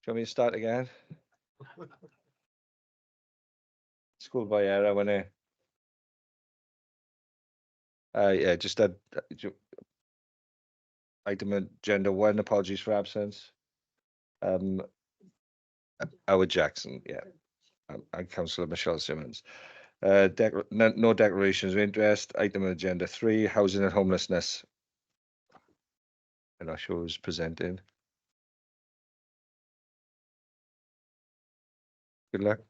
you want me to start again? School by error, wasn't it? Yeah, just that item agenda 1, apologies for absence. Howard Jackson, yeah. And Councillor Michelle Simmons. No declarations of interest. Item agenda 3, housing and homelessness. I'm not sure who's presenting. Good luck.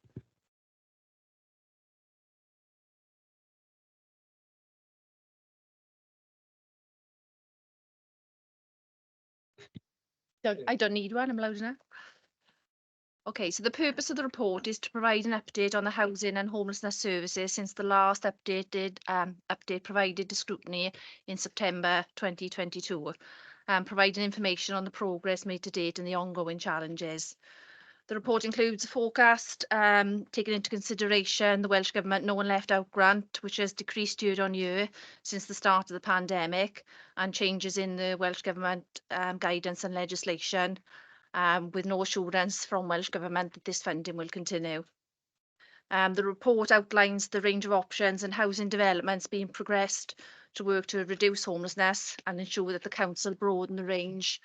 I don't need one, I'm loud enough. Okay, so the purpose of the report is to provide an update on the housing and homelessness services since the last update provided to Scrutiny in September 2022, providing information on the progress made to date and the ongoing challenges. The report includes a forecast, taking into consideration the Welsh Government No One Left Out grant, which has decreased year on year since the start of the pandemic, and changes in the Welsh Government guidance and legislation, with no assurance from Welsh Government that this funding will continue. The report outlines the range of options and housing developments being progressed to work to reduce homelessness and ensure that the council broaden the range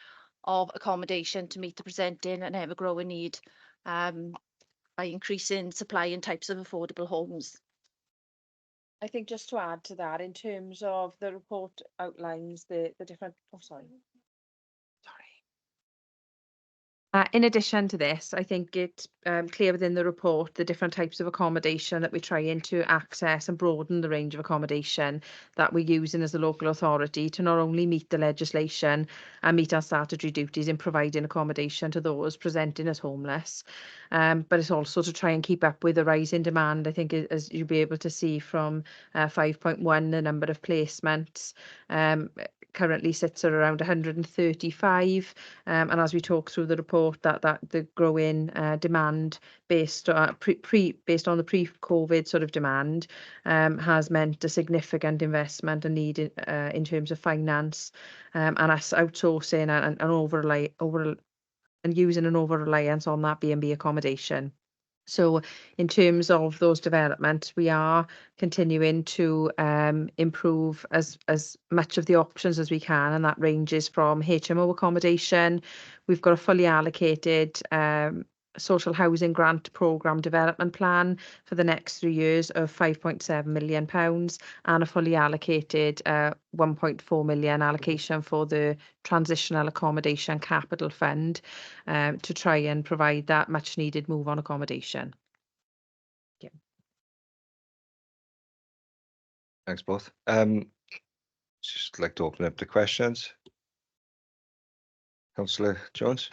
of accommodation to meet the presenting and ever-growing need, by increasing supply and types of affordable homes. I think just to add to that, in terms of the report outlines the different, in addition to this, I think it's clear within the report the different types of accommodation that we're trying to access and broaden the range of accommodation that we're using as a local authority to not only meet the legislation and meet our statutory duties in providing accommodation to those presenting as homeless, but it's also to try and keep up with the rise in demand. I think, as you'll be able to see from 5.1, the number of placements currently sits at around 135, and as we talk through the report, that the growing demand based on the pre-COVID sort of demand has meant a significant investment and need in terms of finance, and us outsourcing and using an over-reliance on that B&B accommodation. So in terms of those developments, we are continuing to improve as much of the options as we can, and that ranges from HMO accommodation. We've got a fully allocated social housing grant programme development plan for the next 3 years of £5.7 million, and a fully allocated 1.4 million allocation for the transitional accommodation capital fund, to try and provide that much needed move on accommodation. Yeah. Thanks both. Just like to open up the questions. Councillor Jones.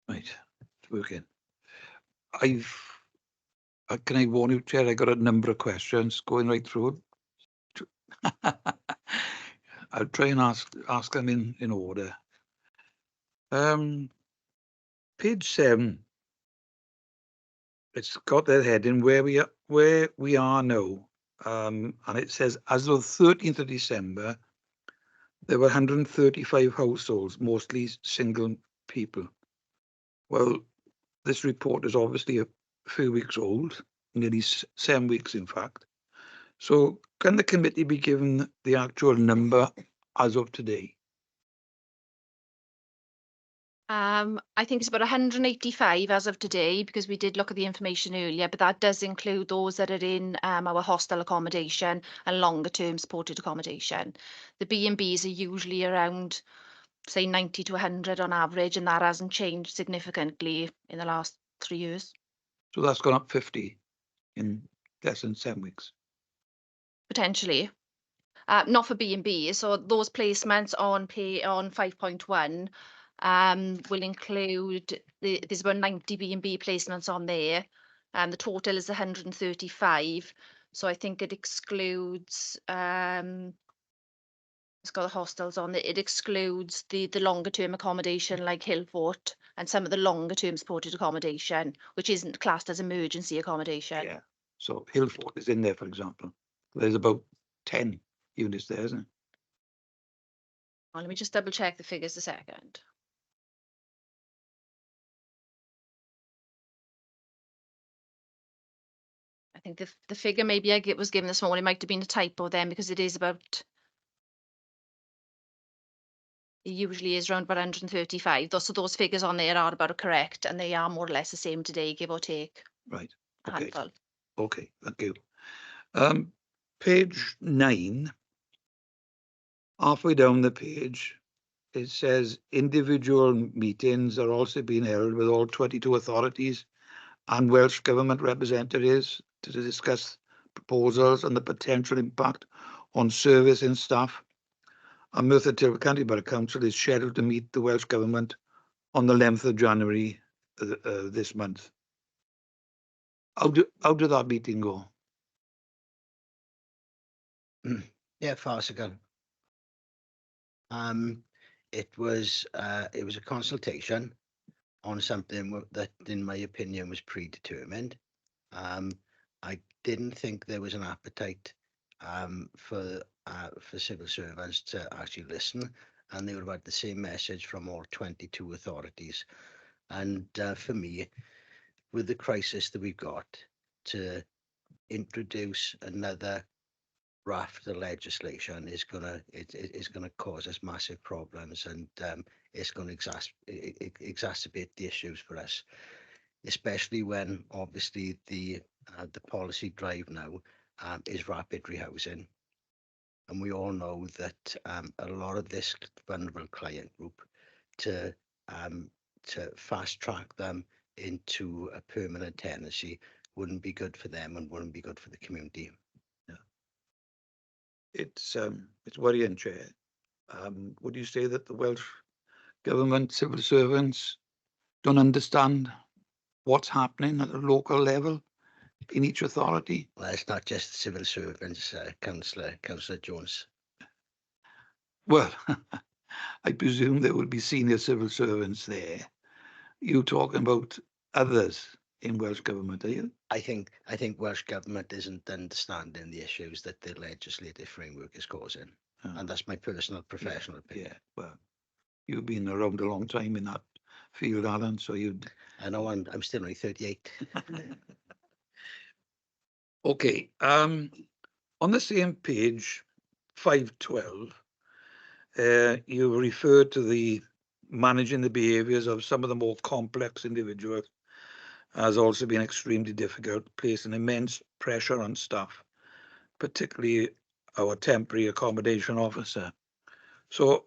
Right, it's working. Can I warn you, Chair, I got a number of questions going right through. I'll try and ask them in order. Page 7. It's got that heading where we are now, and it says as of 13th of December, there were 135 households, mostly single people. Well, this report is obviously a few weeks old, nearly 7 weeks, in fact. So can the committee be given the actual number as of today? I think it's about 185 as of today, because we did look at the information earlier, but that does include those that are in our hostel accommodation and longer term supported accommodation. The B&Bs are usually around, say, 90 to 100 on average, and that hasn't changed significantly in the last 3 years. So that's gone up 50 in less than 7 weeks. Potentially. Not for B&B. So those placements on 5.1 will include there's about 90 B&B placements on there, and the total is 135. So I think it excludes it's got the hostels on it. It excludes the longer term accommodation like Hillfort and some of the longer term supported accommodation, which isn't classed as emergency accommodation. Yeah. So Hillfort is in there, for example. There's about 10 units there, isn't it? Well, let me just double check the figures a second. I think the figure maybe was given this morning might have been a typo then, because it is about, it usually is around about 135. So those figures on there are about correct, and they are more or less the same today, give or take Right. a Okay. handful. Okay. Thank you. Page 9, halfway down the page, it says individual meetings are also being held with all 22 authorities and Welsh Government representatives to discuss proposals and the potential impact on service and staff. And Merthyr Tydfil County Borough Council is scheduled to meet the Welsh Government on the 11th of January this month. How did that meeting go? Yeah, farcical. It was a consultation on something that, in my opinion, was predetermined. I didn't think there was an appetite for civil servants to actually listen, and they were about the same message from all 22 authorities. And for me, with the crisis that we've got, to introduce another raft of legislation is gonna cause us massive problems, and it's going to exacerbate the issues for us, especially when obviously the policy drive now is rapid rehousing, and we all know that a lot of this vulnerable client group, to fast track them into a permanent tenancy wouldn't be good for them and wouldn't be good for the community. It's worrying, Chair. Would you say that the Welsh Government civil servants don't understand what's happening at the local level in each authority? Well, it's not just civil servants, Councillor Jones. Well, I presume there would be senior civil servants there. You talking about others in Welsh Government, are you? I think Welsh Government isn't understanding the issues that the legislative framework is causing. And that's my personal professional opinion. Yeah, well, you've been around a long time in that field, Alan, so you'd... I know I'm still only 38. Okay, on the same page, 512, you referred to the managing the behaviours of some of the more complex individuals has also been extremely difficult, placing immense pressure on staff, particularly our temporary accommodation officer. So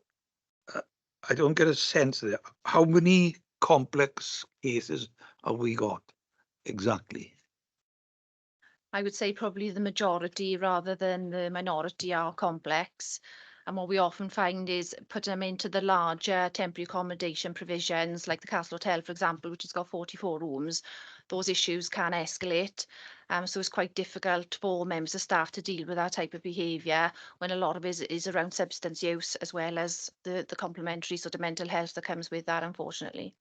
I don't get a sense there. How many complex cases have we got exactly? I would say probably the majority rather than the minority are complex. And what we often find is putting them into the larger temporary accommodation provisions, like the Castle Hotel, for example, which has got 44 rooms. Those issues can escalate. So it's quite difficult for members of staff to deal with that type of behaviour when a lot of it is around substance use, as well as the complementary sort of mental health that comes with that, unfortunately.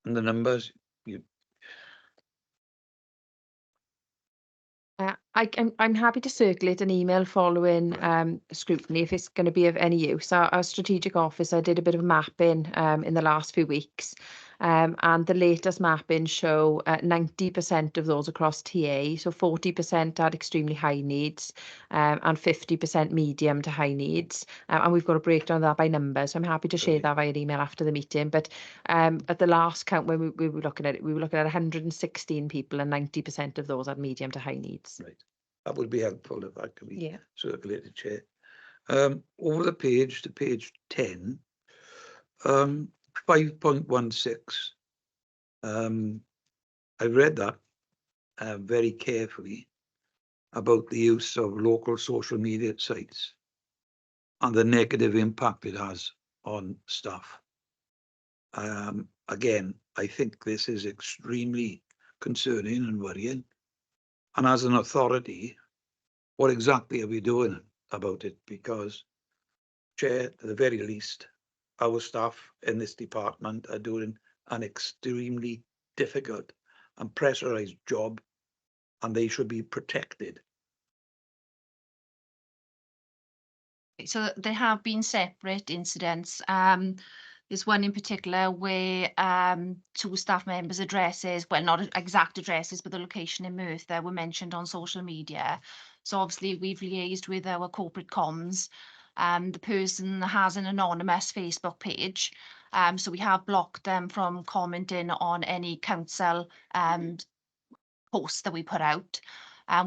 And the numbers, I'm happy to circulate an email following scrutiny if it's going to be of any use. Our strategic officer did a bit of mapping in the last few weeks, and the latest mapping show 90% of those across TA, so 40% had extremely high needs, and 50% medium to high needs, and we've got a breakdown of that by numbers. So I'm happy to share that via email after the meeting. But at the last count, when we were looking at it, we were looking at 116 people, and 90% of those had medium to high needs. right. That would be helpful if that could be Yeah. circulated, Chair. Over the page to page 10, 5.16. I read that very carefully about the use of local social media sites and the negative impact it has on staff. Again, I think this is extremely concerning and worrying. And as an authority, what exactly are we doing about it? Because, Chair, at the very least, our staff in this department are doing an extremely difficult and pressurized job, and they should be protected. So there have been separate incidents. There's one in particular where two staff members' addresses, well, not exact addresses, but the location in Merthyr were mentioned on social media. So obviously we've liaised with our corporate comms. The person has an anonymous Facebook page. So we have blocked them from commenting on any council posts that we put out.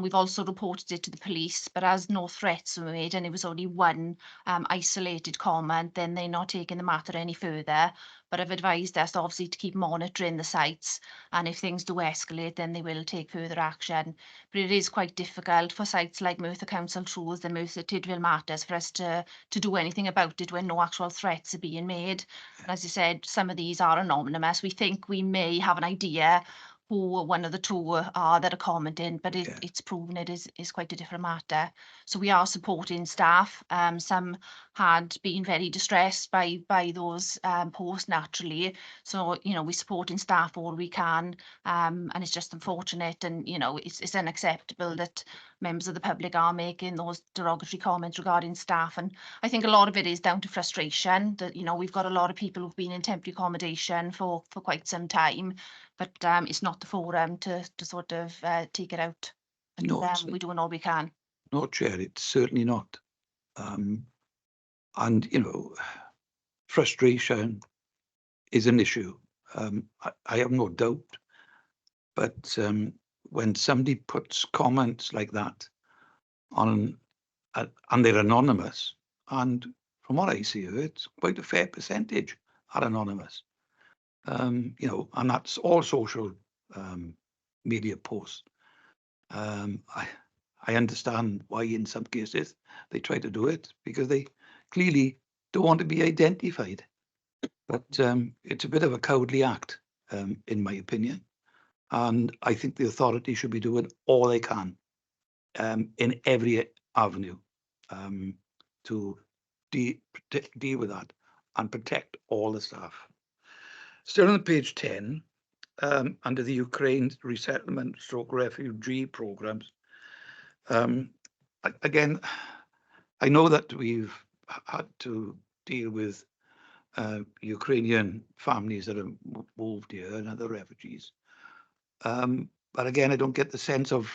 We've also reported it to the police, but as no threats were made and it was only one isolated comment, then they're not taking the matter any further. But have advised us obviously to keep monitoring the sites, and if things do escalate, then they will take further action. But it is quite difficult for sites like Merthyr Council Truth and Merthyr Tydfil Matters for us to do anything about it when no actual threats are being made. And as I said, some of these are anonymous. We think we may have an idea who one of the two are that are commenting, but Yeah. it's proven it is quite a different matter. So we are supporting staff. Some had been very distressed by those posts naturally. So, you know, we're supporting staff all we can. And it's just unfortunate, and you know, it's unacceptable that members of the public are making those derogatory comments regarding staff. And I think a lot of it is down to frustration that, you know, we've got a lot of people who've been in temporary accommodation for quite some time, but it's not the forum to sort of take it out. But No, it's we're doing all we can. not, Chair. It's certainly not. And, you know, frustration is an issue. I have no doubt. But when somebody puts comments like that on, and they're anonymous, and from what I see of it, it's quite a fair percentage are anonymous. You know, and that's all social media posts. I understand why in some cases they try to do it, because they clearly don't want to be identified. But it's a bit of a cowardly act, in my opinion. And I think the authority should be doing all they can in every avenue to deal with that and protect all the staff. Still on page 10, under the Ukraine resettlement stroke refugee programs. Again, I know that we've had to deal with Ukrainian families that have moved here and other refugees. But again, I don't get the sense of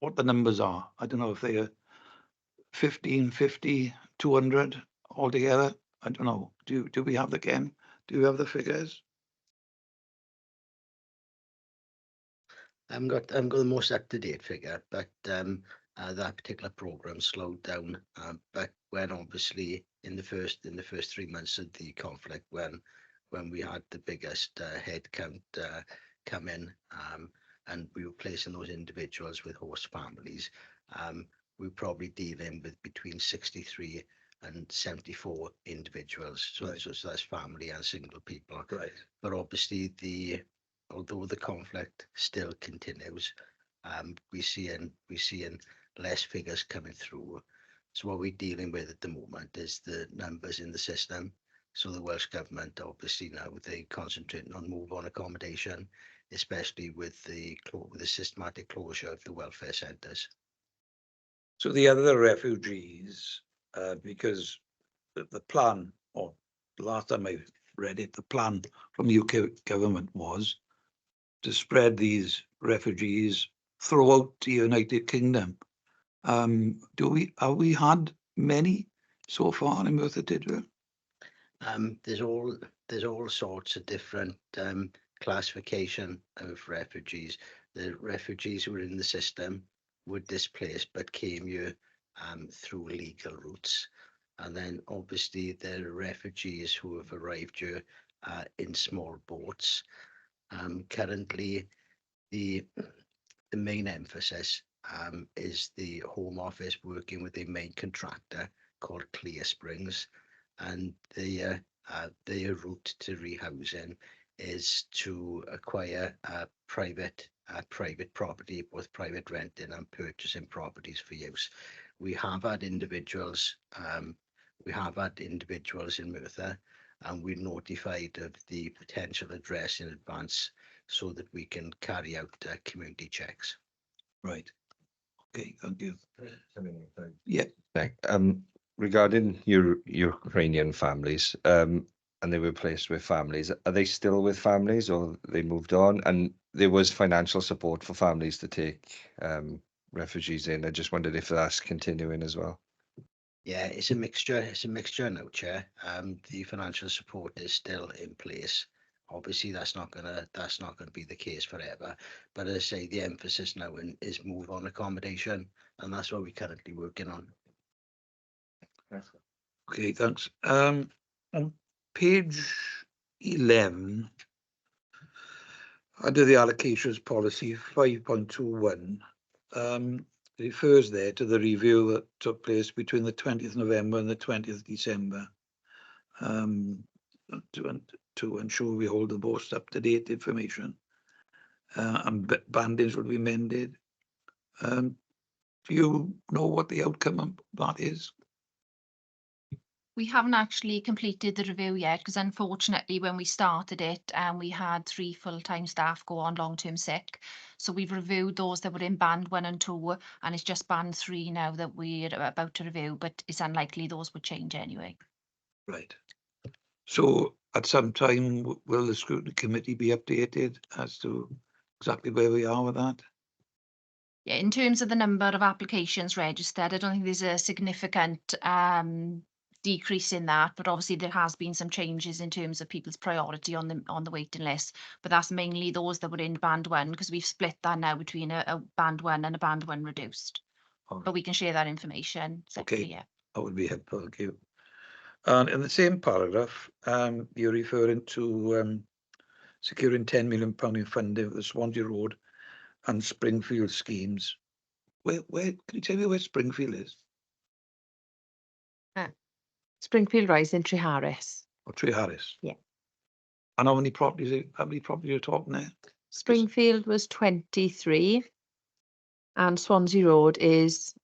what the numbers are. I don't know if they are 15, 50, 200 altogether. I don't know. Do we have do you have the figures? I haven't got the most up-to-date figure, but that particular program slowed down. But when obviously in the first 3 months of the conflict, when we had the biggest head count come in, and we were placing those individuals with host families, we were probably dealing with between 63 and 74 individuals. So, Right. so that's family and single people. Right. But obviously although the conflict still continues, we're seeing less figures coming through. So what we're dealing with at the moment is the numbers in the system. So the Welsh Government, obviously now they're concentrating on move on accommodation, especially with the systematic closure of the welfare centres. So the other refugees, because the plan, or the last time I read it, the plan from the UK government was to spread these refugees throughout the United Kingdom. Have we had many so far in Merthyr Tydfil? There's all sorts of different classification of refugees. The refugees who were in the system were displaced but came here through legal routes. And then obviously there are refugees who have arrived here in small boats. Currently, the main emphasis is the Home Office working with a main contractor called Clear Springs, and their route to rehousing is to acquire private property, both private renting and purchasing properties for use. We have had individuals in Merthyr, and we're notified of the potential address in advance so that we can carry out community checks. Right. Okay, thank you. Yeah. Thank, regarding Ukrainian families, and they were placed with families, are they still with families or they moved on? And there was financial support for families to take refugees in. I just wondered if that's continuing as well. Yeah, it's a mixture. It's a mixture now, Chair. The financial support is still in place. Obviously, that's not gonna be the case forever. But as I say, the emphasis now is move on accommodation, and that's what we're currently working on. Okay, thanks. On page 11, under the allocations policy 5.21, refers there to the review that took place between the 20th November and the 20th December to ensure we hold the most up-to-date information and bandings will be mended. Do you know what the outcome of that is? We haven't actually completed the review yet because unfortunately when we started it, we had 3 full-time staff go on long-term sick. So we've reviewed those that were in band 1 and 2, and it's just band 3 now that we're about to review, but it's unlikely those would change anyway. Right. So at some time, will the scrutiny committee be updated as to exactly where we are with that? Yeah, in terms of the number of applications registered, I don't think there's a significant decrease in that, but obviously there has been some changes in terms of people's priority on the waiting list. But that's mainly those that were in band 1 because we've split that now between a band 1 and a band 1 reduced. But we can share that information separately. Yeah. That would be helpful. Thank you. And in the same paragraph, you're referring to securing £10 million in funding for the Swansea Road and Springfield schemes. Where can you tell me where Springfield is? Springfield Rise in Treharris. Or Treharris? Yeah. And how many properties are you talking there? Springfield was 23 and Swansea Road is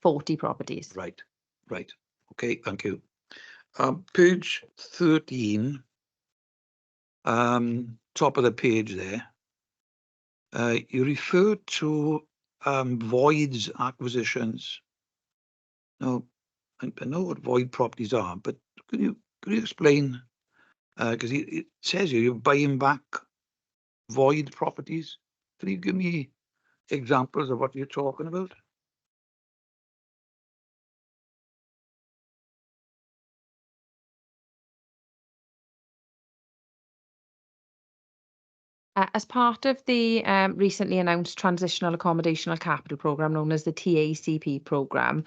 40 properties. Right. Okay, thank you. Page 13, top of the page there, you refer to voids acquisitions. Now, I know what void properties are, but could you explain? Because it says here you're buying back void properties. Can you give me examples of what you're talking about? As part of the recently announced Transitional Accommodational Capital Programme, known as the TACP programme,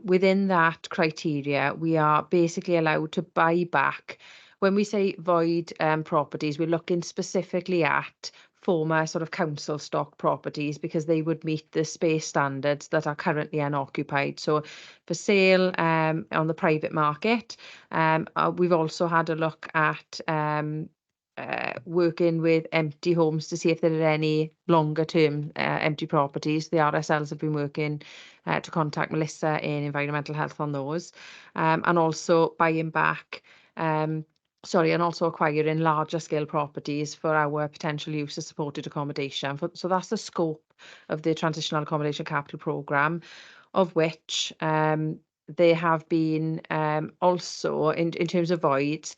within that criteria, we are basically allowed to buy back. When we say void properties, we're looking specifically at former sort of council stock properties because they would meet the space standards that are currently unoccupied. So for sale on the private market, we've also had a look at working with empty homes to see if there are any longer term empty properties. The RSLs have been working to contact Melissa in environmental health on those, and also buying back and also acquiring larger scale properties for our potential use of supported accommodation. So that's the scope of the Transitional Accommodation Capital Programme, of which there have been also in terms of voids,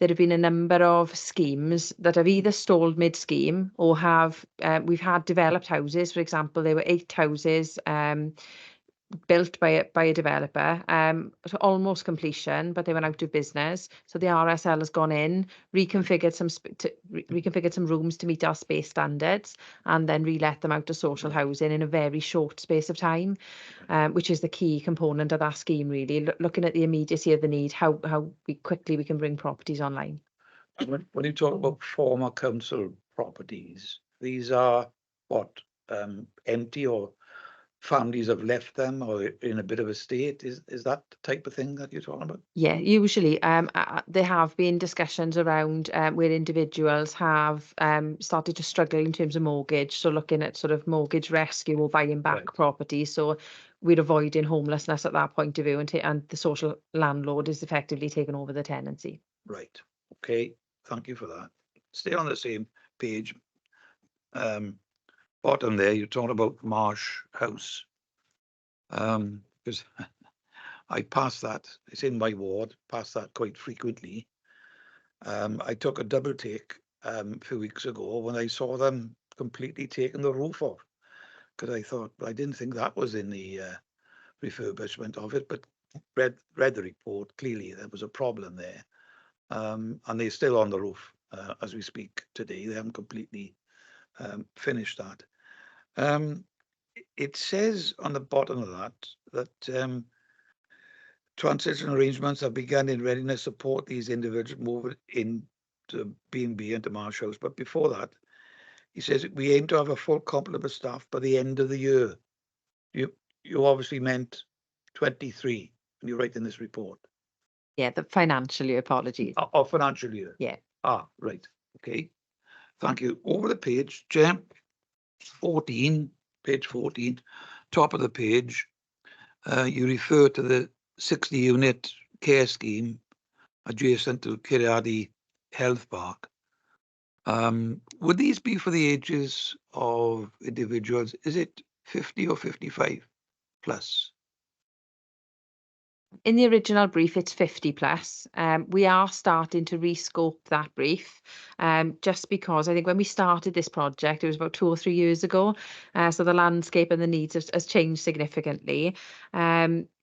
there have been a number of schemes that have either stalled mid-scheme or have we've had developed houses. For example, there were 8 houses built by a developer to almost completion, but they went out of business. So the RSL has gone in, reconfigured some rooms to meet our space standards, and then re-let them out to social housing in a very short space of time, which is the key component of that scheme. Really, looking at the immediacy of the need, how quickly we can bring properties online. When you talk about former council properties, these are what, empty, or families have left them or in a bit of a state? Is that the type of thing that you're talking about? Yeah, usually there have been discussions around where individuals have started to struggle in terms of mortgage. So looking at sort of mortgage rescue or buying back property. So we're avoiding homelessness at that point of view, and the social landlord is effectively taking over the tenancy. Right. Okay. Thank you for that. Stay on the same page. Bottom there, you're talking about Marsh House. Because I pass that. It's in my ward. Pass that quite frequently. I took a double take a few weeks ago when I saw them completely taking the roof off, because I thought, I didn't think that was in the refurbishment of it, but read the report. Clearly there was a problem there, and they're still on the roof as we speak today. They haven't completely finished that. It says on the bottom of that transition arrangements have begun in readiness to support these individuals moving into B&B and to Marsh House. But before that, he says we aim to have a full complement of staff by the end of the year. You obviously meant 23 when you're writing this report. Yeah, the financial year, apologies. Or financial year. Yeah. Right. Okay. Thank you. Over the page, Jem, 14, page 14, top of the page, you refer to the 60-unit care scheme adjacent to Kiriadi Health Park. Would these be for the ages of individuals? Is it 50 or 55 plus? In the original brief, it's 50 plus. We are starting to rescope that brief, just because I think when we started this project, it was about 2 or 3 years ago. So the landscape and the needs has changed significantly.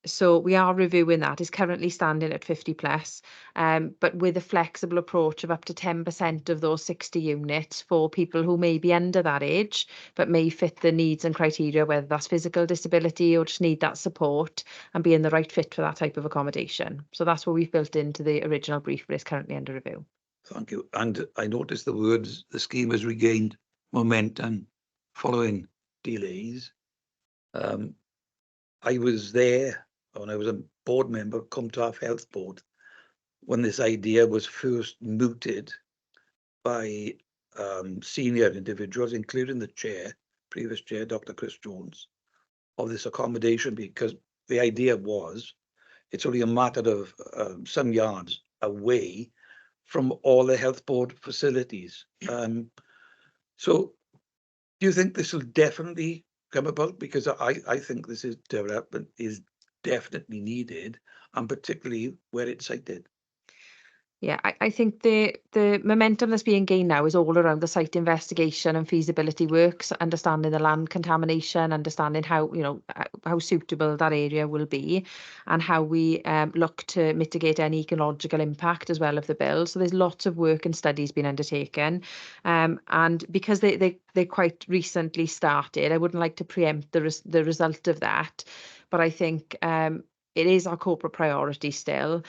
So we are reviewing that. It's currently standing at 50 plus, but with a flexible approach of up to 10% of those 60 units for people who may be under that age, but may fit the needs and criteria, whether that's physical disability or just need that support and being the right fit for that type of accommodation. So that's what we've built into the original brief, but it's currently under review. Thank you. And I noticed the words, the scheme has regained momentum following delays. I was there when I was a board member, Cumtaff Health Board, when this idea was first mooted by senior individuals, including the chair, previous chair, Dr. Chris Jones, of this accommodation, because the idea was it's only a matter of some yards away from all the health board facilities. So do you think this will definitely come about? Because I think this development is definitely needed, and particularly where it's sited. Yeah, I think the momentum that's being gained now is all around the site investigation and feasibility works, understanding the land contamination, understanding how, you know, how suitable that area will be, and how we look to mitigate any ecological impact as well of the bill. So there's lots of work and studies being undertaken, and because they quite recently started, I wouldn't like to preempt the result of that, but I think it is our corporate priority still.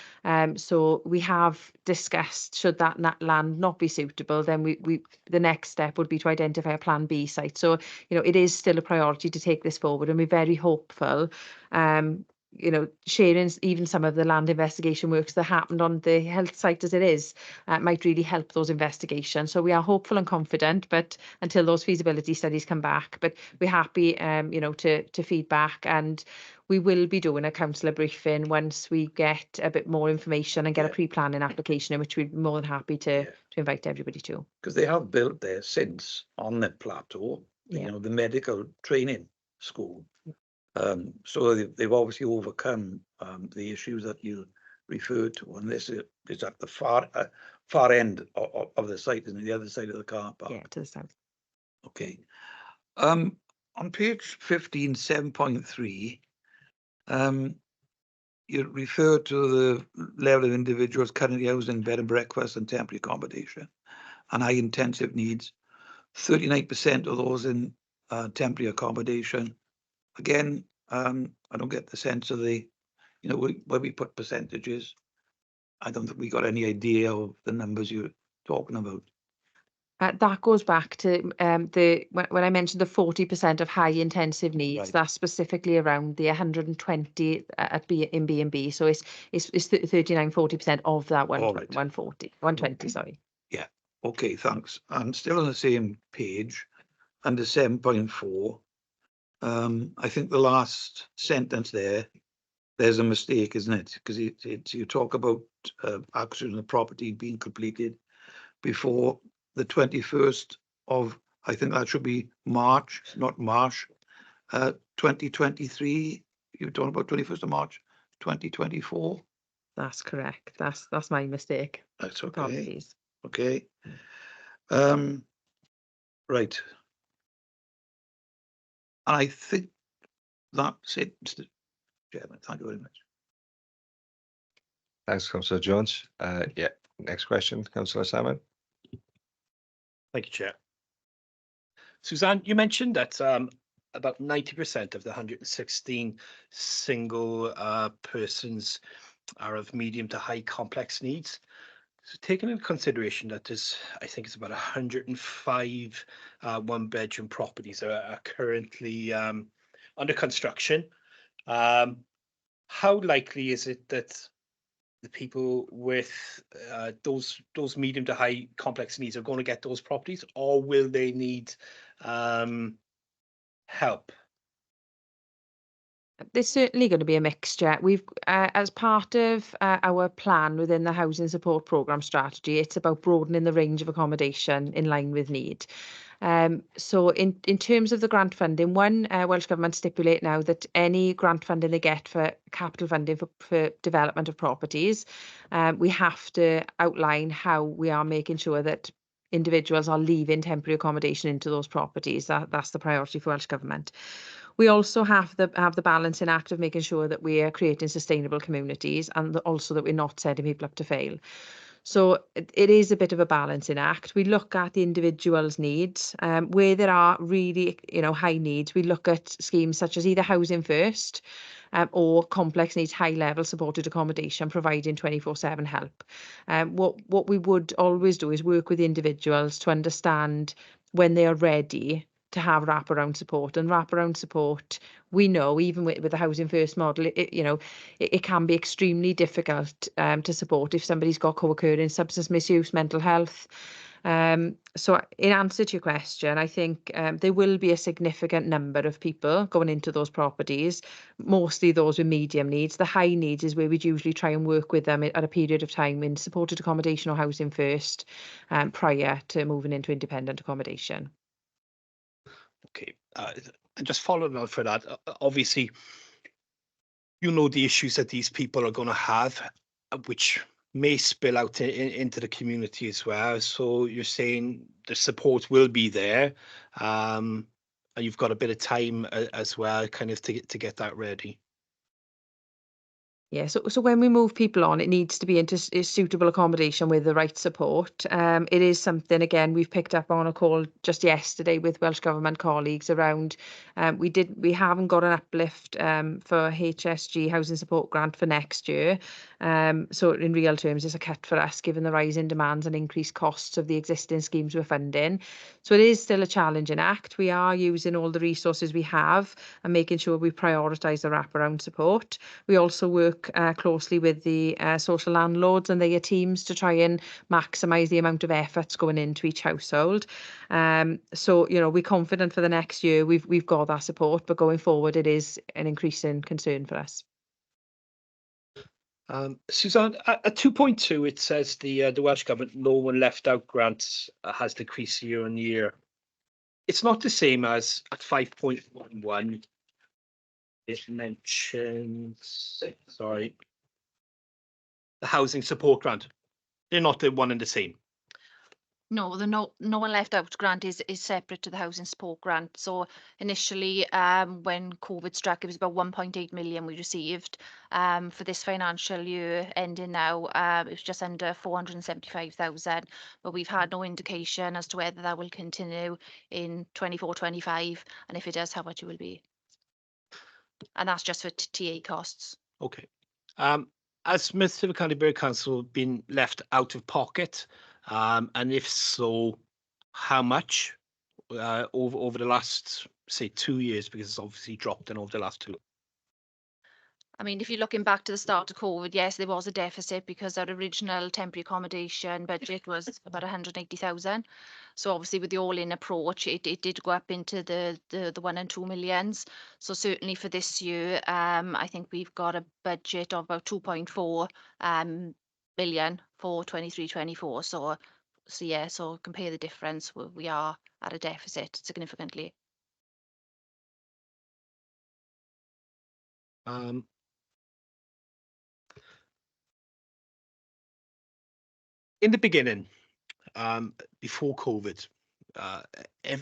So we have discussed, should that land not be suitable, then the next step would be to identify a plan B site. So, you know, it is still a priority to take this forward, and we're very hopeful. You know, sharing even some of the land investigation works that happened on the health site as it is might really help those investigations. So we are hopeful and confident, but until those feasibility studies come back, but we're happy, you know, to feedback, and we will be doing a councillor briefing once we get a bit more information and get a pre-planning application in, which we'd be more than happy to invite everybody to. Because they have built there since on the plateau, you know, the medical training school. So they've obviously overcome the issues that you referred to, and this is at the far end of the site, isn't it? The other side of the car park. Yeah, to the south. Okay. On page 15, 7.3, you refer to the level of individuals currently housed in bed and breakfast and temporary accommodation and high intensive needs. 39% of those in temporary accommodation. Again, I don't get the sense of the, you know, where we put percentages. I don't think we got any idea of the numbers you're talking about. That goes back to when I mentioned the 40% of high intensive needs, Right. that's specifically around the 120 in B&B. So it's 39-40% of that All right. 120, sorry. Yeah. Okay, thanks. I'm still on the same page under 7.4. I think the last sentence there's a mistake, isn't it? Because you talk about action on the property being completed before the 21st of, I think that should be March, not March, 2023. You're talking about 21st of March, 2024. That's correct. That's my mistake. That's okay. Apologies. Okay. Right. And I think that's it, Mr. Chairman. Thank you very much. Thanks, Councillor Jones. Yeah, next question, Councillor Salmon. Thank you, Chair. Suzanne, you mentioned that about 90% of the 116 single persons are of medium to high complex needs. So taking into consideration that there's, I think it's about 105 one-bedroom properties are currently under construction. How likely is it that the people with those medium to high complex needs are going to get those properties, or will they need help? There's certainly going to be a mixture. We've, as part of our plan within the housing support programme strategy, it's about broadening the range of accommodation in line with need. So in terms of the grant funding, Welsh Government stipulate now that any grant funding they get for capital funding for development of properties, we have to outline how we are making sure that individuals are leaving temporary accommodation into those properties. That's the priority for Welsh Government. We also have the balancing act of making sure that we are creating sustainable communities and also that we're not setting people up to fail. So it is a bit of a balancing act. We look at the individual's needs. Where there are really, high needs, we look at schemes such as either housing first or complex needs, high level supported accommodation, providing 24/7 help. What we would always do is work with individuals to understand when they are ready to have wraparound support. And wraparound support, we know, even with the housing first model, it can be extremely difficult to support if somebody's got co-occurring substance misuse, mental health. So in answer to your question, I think there will be a significant number of people going into those properties, mostly those with medium needs. The high needs is where we'd usually try and work with them at a period of time in supported accommodation or housing first, prior to moving into independent accommodation. Okay, and just following on for that, obviously, the issues that these people are going to have, which may spill out into the community as well. So you're saying the support will be there, and you've got a bit of time as well, kind of to get that ready. Yeah, so when we move people on, it needs to be into suitable accommodation with the right support. It is something, again, we've picked up on a call just yesterday with Welsh Government colleagues around, we haven't got an uplift for HSG Housing Support Grant for next year. So in real terms, it's a cut for us, given the rise in demands and increased costs of the existing schemes we're funding. So it is still a challenging act. We are using all the resources we have and making sure we prioritise the wraparound support. We also work closely with the social landlords and their teams to try and maximise the amount of efforts going into each household. So we're confident for the next year we've got that support, but going forward it is an increasing concern for us. Suzanne, at 2.2, it says the Welsh Government No One Left Out grants has decreased year on year. It's not the same as at 5.11. It mentions, sorry, the housing support grant. They're not the one and the same. No, the No One Left Out grant is separate to the housing support grant. So initially, when COVID struck, it was about 1.8 million we received. For this financial year ending now, it was just under 475,000. But we've had no indication as to whether that will continue in 24-25, and if it does, how much it will be. And that's just for TA costs. Okay. Has Smithfield County Borough Council been left out of pocket? And if so, how much over the last, say, 2 years? Because it's obviously dropped in over the last 2. I mean, if you're looking back to the start of COVID, yes, there was a deficit because our original temporary accommodation budget was about 180,000. So obviously with the all-in approach, it did go up into the 1 and 2 millions. So certainly for this year, I think we've got a budget of about 2.4 million for 23-24. So yeah, so compare the difference, we are at a deficit significantly. in the beginning, before COVID,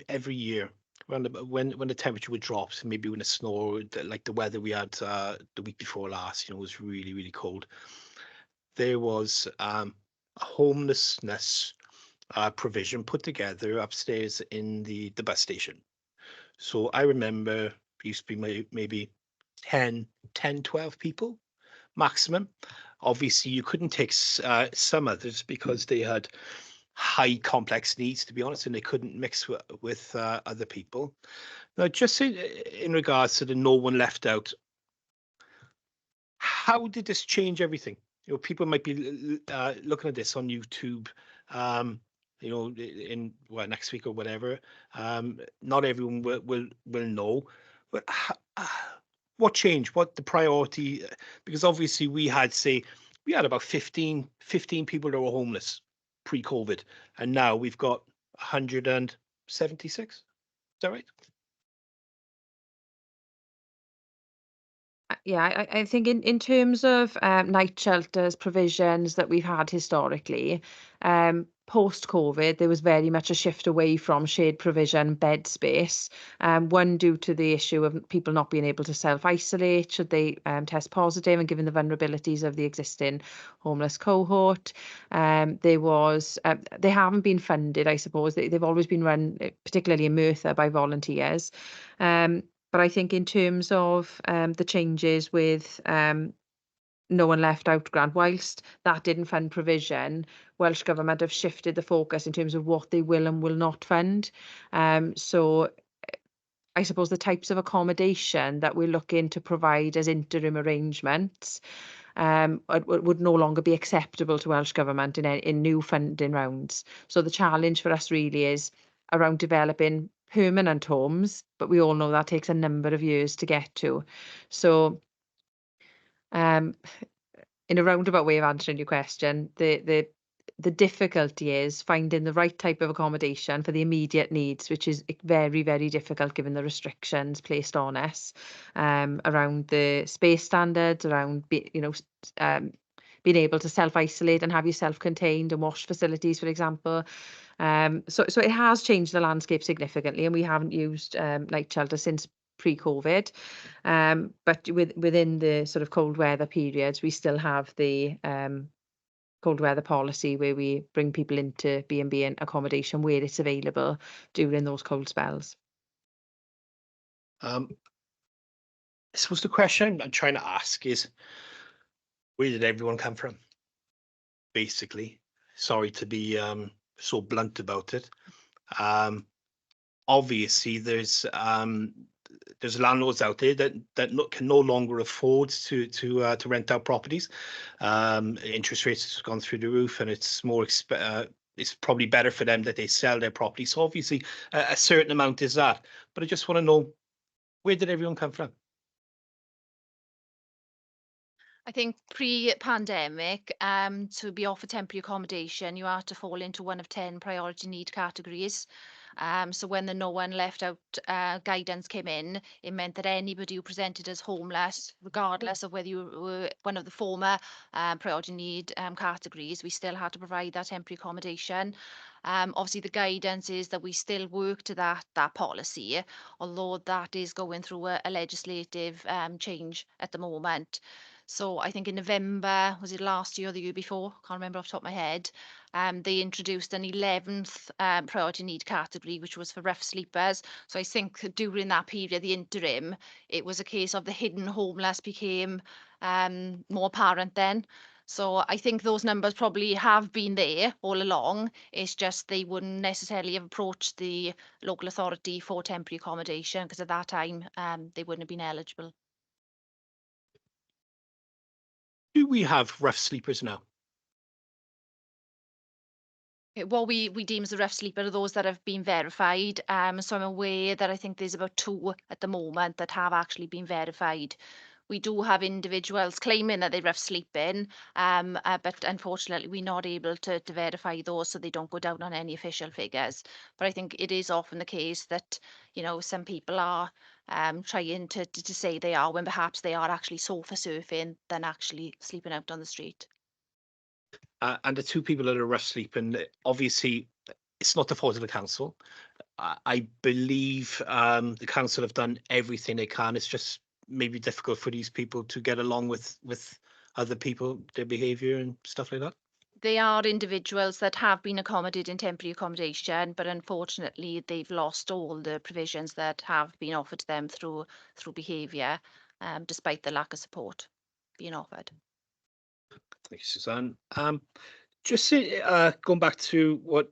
every year when the temperature would drop, so maybe when it snowed, like the weather we had the week before last, was really, really cold. There was a homelessness provision put together upstairs in the bus station. So I remember it used to be maybe 10, 12 people maximum. Obviously, you couldn't take some others because they had high complex needs, to be honest, and they couldn't mix with other people. Now, just in regards to the no one left out, how did this change everything? People might be looking at this on YouTube, in next week or whatever. Not everyone will know, but what changed? What the priority? Because obviously we had about 15 people that were homeless pre-COVID, and now we've got 176. Is that right? Yeah, I think in terms of night shelters provisions that we've had historically, post-COVID, there was very much a shift away from shared provision bed space. One, due to the issue of people not being able to self-isolate should they test positive, and given the vulnerabilities of the existing homeless cohort. They haven't been funded, I suppose. They've always been run, particularly in Merthyr, by volunteers. But I think in terms of the changes with No One Left Out grant, whilst that didn't fund provision, Welsh Government have shifted the focus in terms of what they will and will not fund. So I suppose the types of accommodation that we're looking to provide as interim arrangements would no longer be acceptable to Welsh Government in new funding rounds. So the challenge for us really is around developing permanent homes, but we all know that takes a number of years to get to. So in a roundabout way of answering your question, the difficulty is finding the right type of accommodation for the immediate needs, which is very, very difficult given the restrictions placed on us around the space standards, around being able to self-isolate and have you self-contained and wash facilities, for example. So it has changed the landscape significantly, and we haven't used night shelter since pre-COVID. But within the sort of cold weather periods, we still have the cold weather policy where we bring people into B&B and accommodation where it's available during those cold spells. I suppose the question I'm trying to ask is, where did everyone come from? Basically, sorry to be so blunt about it. Obviously, there's landlords out there that can no longer afford to rent out properties. Interest rates have gone through the roof, and it's it's probably better for them that they sell their property. So obviously, a certain amount is that. But I just want to know, where did everyone come from? I think pre-pandemic, to be offered temporary accommodation, you had to fall into one of 10 priority need categories. So when the No One Left Out guidance came in, it meant that anybody who presented as homeless, regardless of whether you were one of the former priority need categories, we still had to provide that temporary accommodation. Obviously, the guidance is that we still work to that policy, although that is going through a legislative change at the moment. So I think in November, was it last year or the year before? Can't remember off the top of my head. They introduced an 11th priority need category, which was for rough sleepers. So I think during that period, the interim, it was a case of the hidden homeless became more apparent then. So I think those numbers probably have been there all along. It's just they wouldn't necessarily have approached the local authority for temporary accommodation because at that time they wouldn't have been eligible. Do we have rough sleepers now? What we deem as a rough sleeper are those that have been verified. So I'm aware that I think there's about 2 at the moment that have actually been verified. We do have individuals claiming that they're rough sleeping, but unfortunately we're not able to verify those, so they don't go down on any official figures. But I think it is often the case that, some people are trying to say they are when perhaps they are actually sofa surfing than actually sleeping out on the street. and the two people that are rough sleeping, obviously, it's not the fault of the council. I believe the council have done everything they can. It's just maybe difficult for these people to get along with other people, their behaviour and stuff like that. They are individuals that have been accommodated in temporary accommodation, but unfortunately they've lost all the provisions that have been offered to them through behaviour, despite the lack of support being offered. Thank you, Suzanne. Just going back to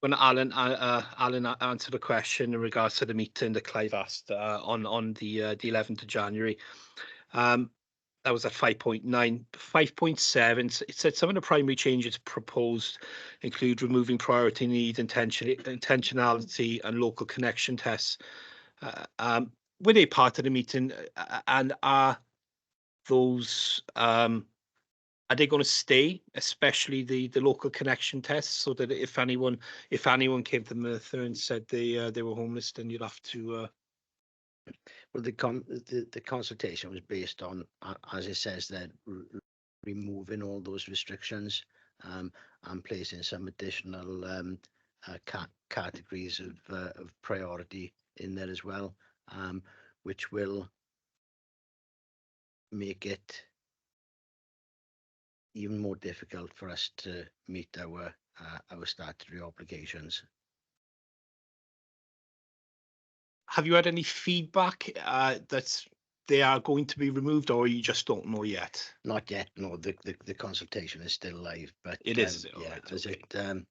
when Alan answered a question in regards to the meeting that Clive asked on the 11th of January. That was at 5.9. 5.7, it said some of the primary changes proposed include removing priority need, intentionality, and local connection tests. Were they part of the meeting, and are those are they going to stay, especially the local connection tests, so that if anyone came to Merthyr and said they were homeless, then you'd have to. Well, the consultation was based on, as it says there, removing all those restrictions, and placing some additional categories of priority in there as well, which will make it even more difficult for us to meet our statutory obligations. Have you had any feedback that they are going to be removed, or you just don't know yet? Not yet. No, the consultation is still live, but It is. yeah, Right, as okay. it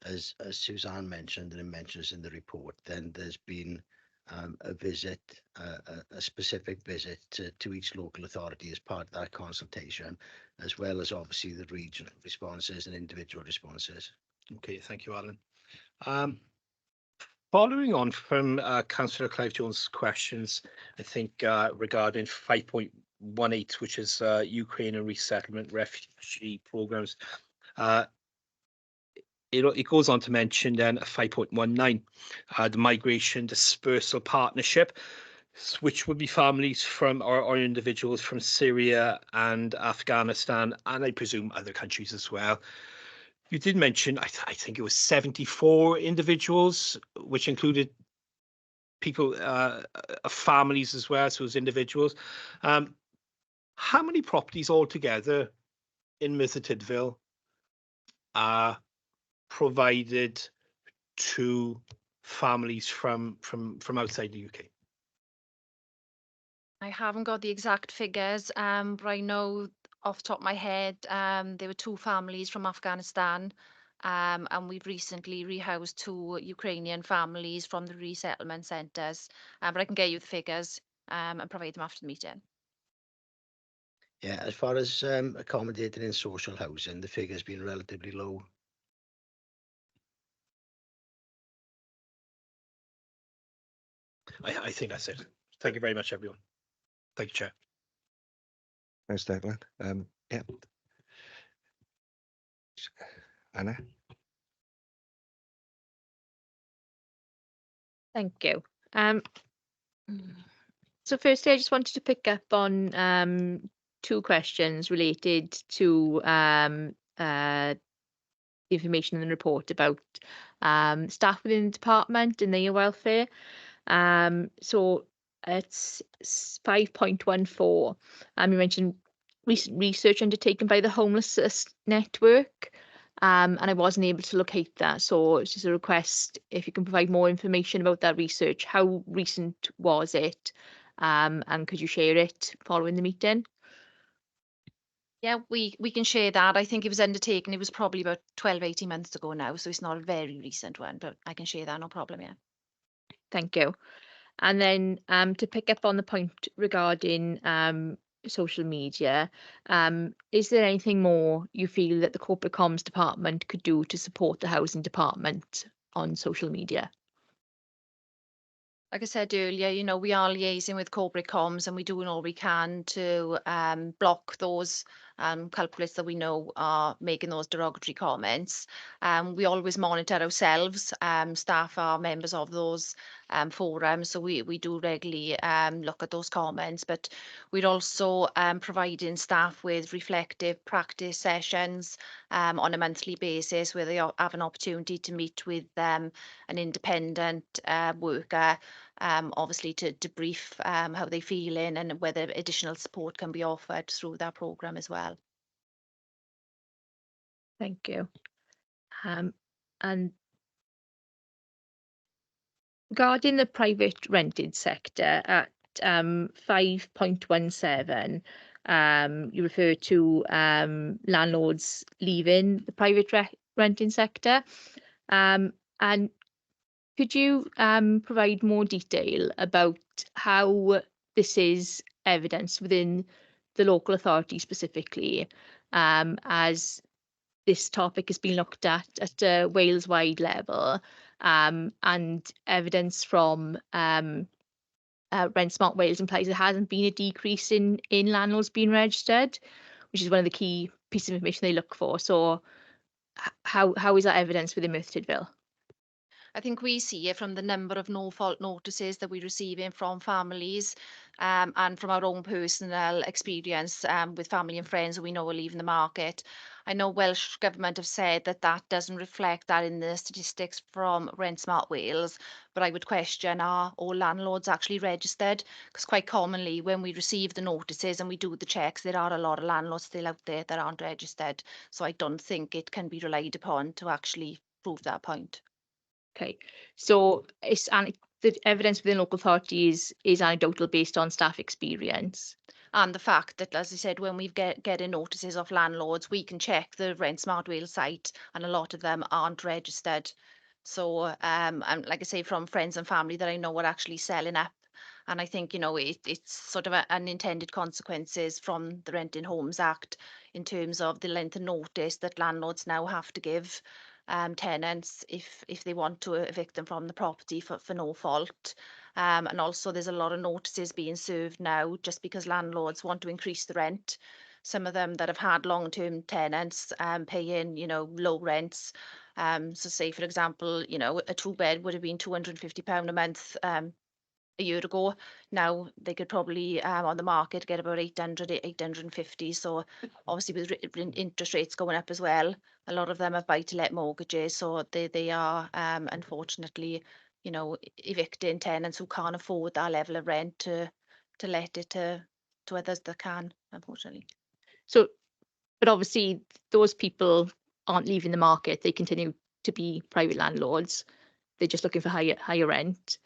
as Suzanne mentioned, and it mentions in the report, then there's been a visit, a specific visit to each local authority as part of that consultation, as well as obviously the regional responses and individual responses. Okay, thank you, Alan. Following on from Councillor Clive Jones' questions, I think regarding 5.18, which is Ukraine and resettlement refugee programs, it goes on to mention then 5.19, the migration dispersal partnership, which would be families from or individuals from Syria and Afghanistan, and I presume other countries as well. You did mention, I think it was 74 individuals, which included people, families as well, so as individuals. How many properties altogether in Merthyr Tydfil are provided to families from outside the UK? I haven't got the exact figures, but I know off the top of my head, there were 2 families from Afghanistan, and we've recently rehoused 2 Ukrainian families from the resettlement centres. But I can get you the figures and provide them after the meeting. Yeah, as far as accommodating in social housing, the figure's been relatively low. I think that's it. Thank you very much, everyone. Thank you, Chair. Thanks, Declan. Yeah. Anna? Thank you. So firstly, I just wanted to pick up on 2 questions related to information in the report about staff within the department and their welfare. So it's 5.14. You mentioned recent research undertaken by the Homelessness Network. And I wasn't able to locate that. So it's just a request if you can provide more information about that research. How recent was it? And could you share it following the meeting? Yeah, we can share that. I think it was undertaken, it was probably about 12, 18 months ago now, so it's not a very recent one, but I can share that, no problem, yeah. Thank you. And then to pick up on the point regarding social media, is there anything more you feel that the corporate comms department could do to support the housing department on social media? Like I said earlier, you know, we are liaising with corporate comms and we're doing all we can to block those culprits that we know are making those derogatory comments. We always monitor ourselves. Staff are members of those forums, so we do regularly look at those comments, but we're also providing staff with reflective practice sessions on a monthly basis where they have an opportunity to meet with an independent worker, obviously to brief how they're feeling and whether additional support can be offered through that programme as well. Thank you. And regarding the private rented sector at 5.17, you refer to landlords leaving the private renting sector. And could you provide more detail about how this is evidenced within the local authority specifically, as this topic has been looked at a Wales-wide level, and evidence from Rent Smart Wales implies there hasn't been a decrease in landlords being registered, which is one of the key pieces of information they look for. So how is that evidence within Merthyr Tydfil? I think we see it from the number of no-fault notices that we're receiving from families, and from our own personal experience with family and friends who we know are leaving the market. I know Welsh Government have said that that doesn't reflect that in the statistics from Rent Smart Wales, but I would question, are all landlords actually registered? Because quite commonly when we receive the notices and we do the checks, there are a lot of landlords still out there that aren't registered. So I don't think it can be relied upon to actually prove that point. Okay, so the evidence within local authorities is anecdotal based on staff experience. And the fact that, as I said, when we getting notices of landlords, we can check the Rent Smart Wales site, and a lot of them aren't registered. So, and like I say, from friends and family that I know are actually selling up, and I think it's sort of an unintended consequences from the Renting Homes Act in terms of the length of notice that landlords now have to give tenants if they want to evict them from the property for no fault. And also there's a lot of notices being served now just because landlords want to increase the rent. Some of them that have had long-term tenants paying, low rents. So say, for example, a two-bed would have been £250 a month a year ago. Now they could probably on the market get about 850. So obviously with interest rates going up as well, a lot of them have buy-to-let mortgages, so they are unfortunately evicting tenants who can't afford that level of rent to let it to others that can, unfortunately. So, but obviously those people aren't leaving the market, they continue to be private landlords, they're just looking for higher rent.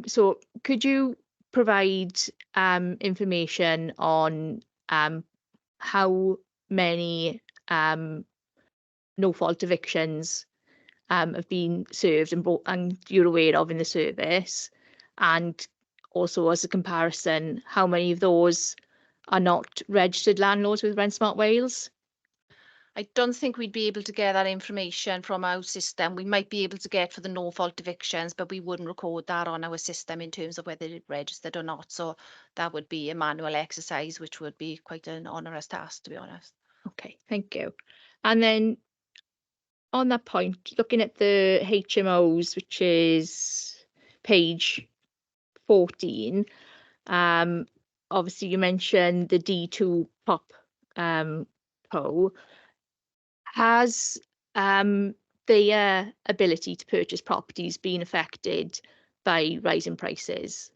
So could you provide information on how many no-fault evictions have been served and you're aware of in the service, and also as a comparison, how many of those are not registered landlords with Rent Smart Wales? I don't think we'd be able to get that information from our system. We might be able to get for the no-fault evictions, but we wouldn't record that on our system in terms of whether it's registered or not. So that would be a manual exercise, which would be quite an onerous task, to be honest. Okay, thank you. And then on that point, looking at the HMOs, which is page 14, obviously you mentioned the D2 POP PO. Has their ability to purchase properties been affected by rising prices?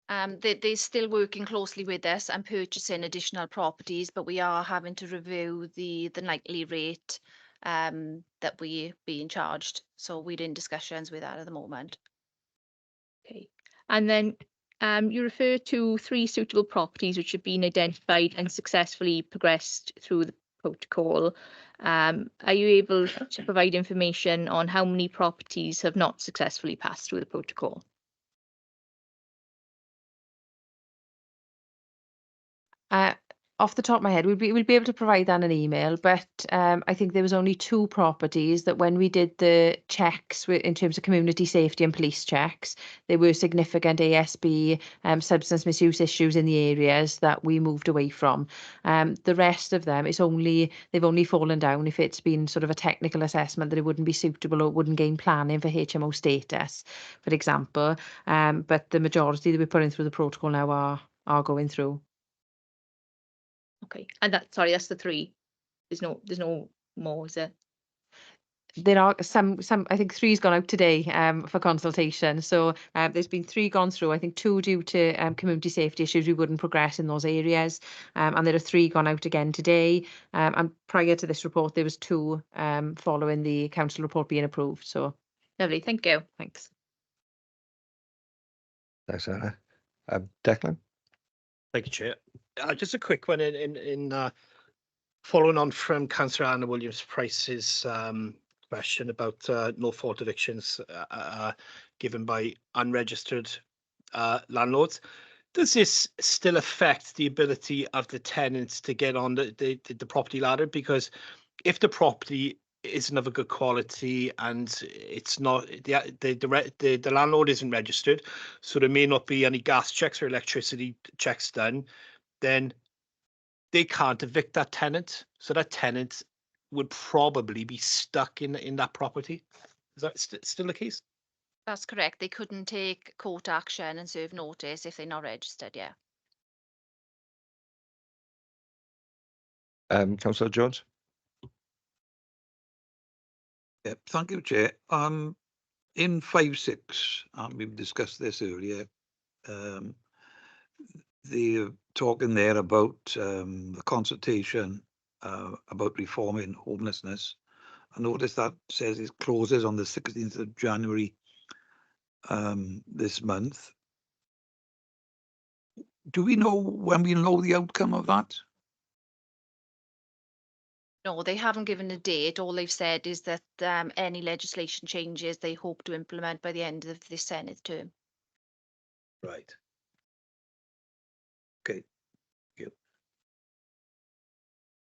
They're still working closely with us and purchasing additional properties, but we are having to review the nightly rate that we're being charged. So we're in discussions with that at the moment. Okay, and then you refer to 3 suitable properties which have been identified and successfully progressed through the protocol. Are you able to provide information on how many properties have not successfully passed through the protocol? off the top of my head, we'll be able to provide that in an email, but I think there was only 2 properties that when we did the checks in terms of community safety and police checks, there were significant ASB substance misuse issues in the areas that we moved away from. The rest of them, they've only fallen down if it's been sort of a technical assessment that it wouldn't be suitable or wouldn't gain planning for HMO status, for example. But the majority that we're putting through the protocol now are going through. Okay, and that's the 3. There's no more, is there? There are some, I think 3's gone out today for consultation. So there's been 3 gone through. I think 2 due to community safety issues, we wouldn't progress in those areas. And there are 3 gone out again today. And prior to this report, there was 2 following the council report being approved. So Lovely, thank you. thanks. Thanks, Anna. Declan? Thank you, Chair. Just a quick one in following on from Councillor Anna Williams-Price's question about no fault evictions given by unregistered landlords. Does this still affect the ability of the tenants to get on the property ladder? Because if the property isn't of a good quality and it's not the landlord isn't registered, so there may not be any gas checks or electricity checks done, then they can't evict that tenant. So that tenant would probably be stuck in that property. Is that still the case? That's correct. They couldn't take court action and serve notice if they're not registered, yeah. Councillor Jones? Yeah, thank you, Chair. In 5.6, we've discussed this earlier. They're talking there about the consultation about reforming homelessness. I noticed that says it closes on the 16th of January this month. Do we know when we know the outcome of that? No, they haven't given a date. All they've said is that any legislation changes they hope to implement by the end of this Senate term. Right. Okay. Thank you.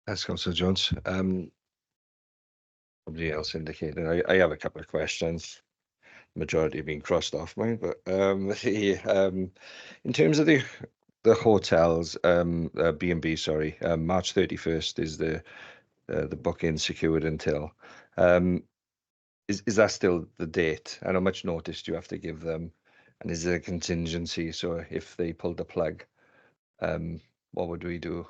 Thanks, Councillor Jones. Somebody else indicated. I have a couple of questions. Majority have been crossed off mine, but in terms of the hotels, B&B, sorry, March 31st is the booking secured until. Is that still the date? And how much notice do you have to give them? And is there a contingency? So if they pulled the plug, what would we do?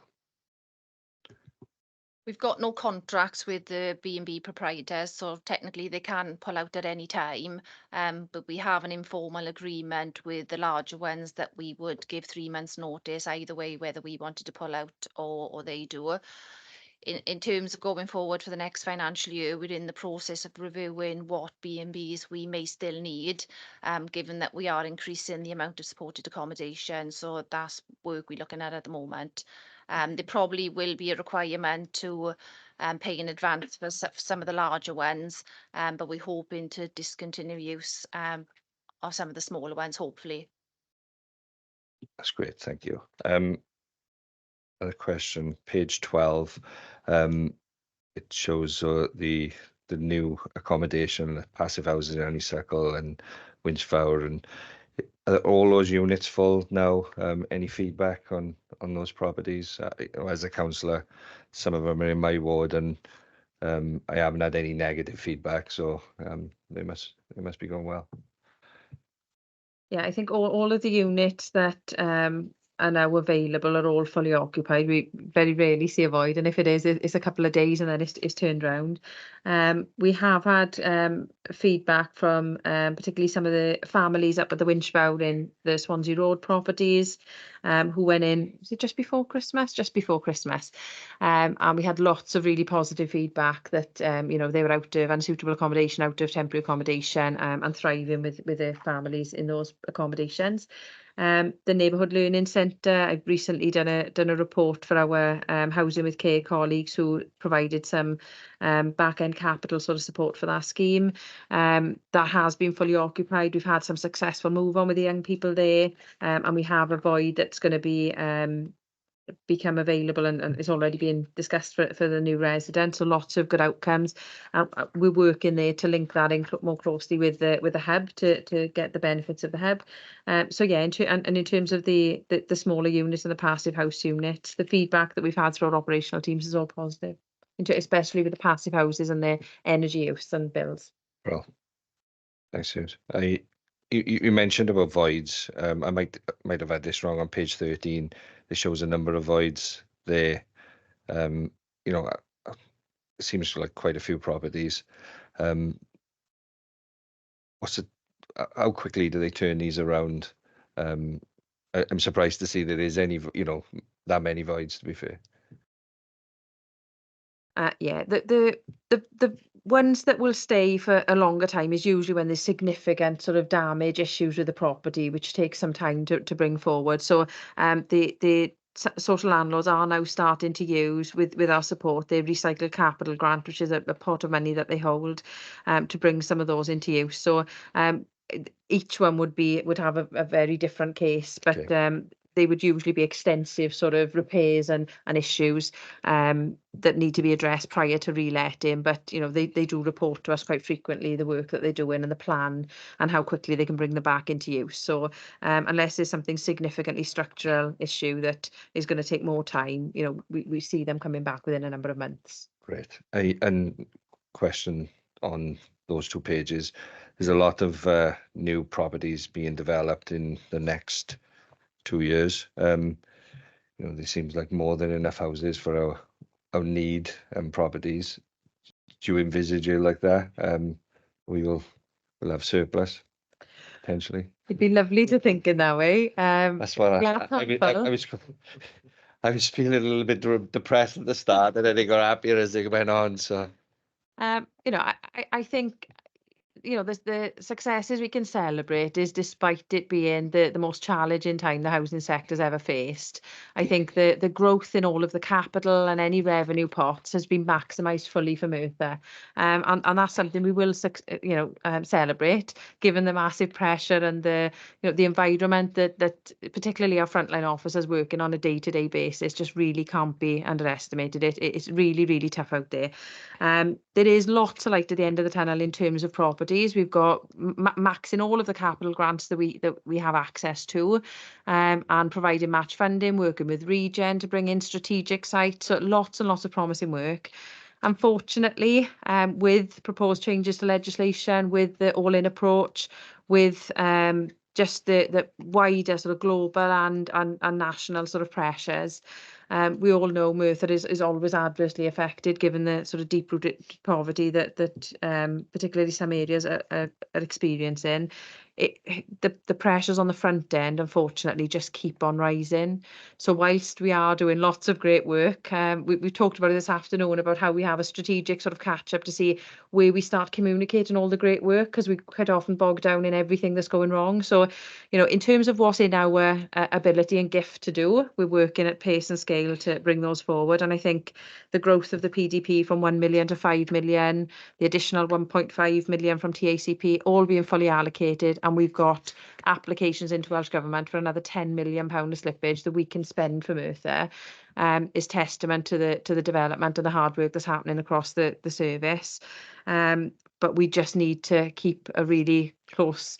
We've got no contracts with the B&B proprietors, so technically they can pull out at any time. But we have an informal agreement with the larger ones that we would give 3 months notice either way, whether we wanted to pull out or they do. In terms of going forward for the next financial year, we're in the process of reviewing what B&Bs we may still need, given that we are increasing the amount of supported accommodation. So that's work we're looking at the moment. There probably will be a requirement to pay in advance for some of the larger ones, but we're hoping to discontinue use of some of the smaller ones, hopefully. That's great, thank you. Another question, page 12. It shows the new accommodation, passive housing, honeysuckle and Winchflower, and are all those units full now? Any feedback on those properties? As a councillor, some of them are in my ward, and I haven't had any negative feedback, so they must be going well. Yeah, I think all of the units that are now available are all fully occupied. We very rarely see a void, and if it is, it's a couple of days and then it's turned around. We have had feedback from particularly some of the families up at the Winchbow in the Swansea Road properties, who went in, was it just before Christmas? Just before Christmas. And we had lots of really positive feedback that they were out of unsuitable accommodation, out of temporary accommodation, and thriving with their families in those accommodations. The Neighbourhood Learning Centre, I've recently done a report for our Housing with Care colleagues who provided some back-end capital sort of support for that scheme. That has been fully occupied. We've had some successful move on with the young people there, and we have a void that's going to be become available and it's already been discussed for the new residents. So lots of good outcomes. We're working there to link that in more closely with the hub to get the benefits of the hub. So yeah, and in terms of the smaller units and the passive house units, the feedback that we've had through our operational teams is all positive, especially with the passive houses and their energy use and bills. Well, thanks, Suze. You mentioned about voids. I might have had this wrong on page 13. It shows a number of voids there. You know, it seems like quite a few properties. How quickly do they turn these around? I'm surprised to see there is any, that many voids, to be fair. Yeah, the ones that will stay for a longer time is usually when there's significant sort of damage issues with the property, which takes some time to bring forward. So the social landlords are now starting to use with our support their recycled capital grant, which is a pot of money that they hold to bring some of those into use. So each one would have a very different case, but Okay. They would usually be extensive sort of repairs and issues that need to be addressed prior to reletting. But they do report to us quite frequently the work that they're doing and the plan and how quickly they can bring them back into use. So unless there's something significantly structural issue that is going to take more time, we see them coming back within a number of months. Great. And question on those 2 pages. There's a lot of new properties being developed in the next 2 years. There seems like more than enough houses for our need and properties. Do you envisage it like that? We'll have surplus potentially. It'd be lovely to think in that way. That's what I was feeling a little bit depressed at the start, and then it got happier as it went on. So I think the successes we can celebrate is despite it being the most challenging time the housing sector's ever faced. I think the growth in all of the capital and any revenue pots has been maximised fully for Merthyr, and that's something we will celebrate, given the massive pressure and the environment that particularly our frontline officers working on a day-to-day basis just really can't be underestimated. It's really, really tough out there. There is lots of light at the end of the tunnel in terms of properties. We've got maxing all of the capital grants that we have access to, and providing match funding, working with Regen to bring in strategic sites. So lots and lots of promising work. Unfortunately, with proposed changes to legislation, with the all-in approach, with just the wider sort of global and national sort of pressures. We all know Merthyr is always adversely affected given the sort of deep-rooted poverty that particularly some areas are experiencing. The pressures on the front end, unfortunately, just keep on rising. So whilst we are doing lots of great work, we've talked about it this afternoon about how we have a strategic sort of catch up to see where we start communicating all the great work, because we quite often bog down in everything that's going wrong. So, in terms of what's in our ability and gift to do, we're working at pace and scale to bring those forward. And I think the growth of the PDP from 1 million to 5 million, the additional 1.5 million from TACP, all being fully allocated. And we've got applications into Welsh Government for another £10 million of slippage that we can spend for Merthyr, is testament to the development and the hard work that's happening across the service. But we just need to keep a really close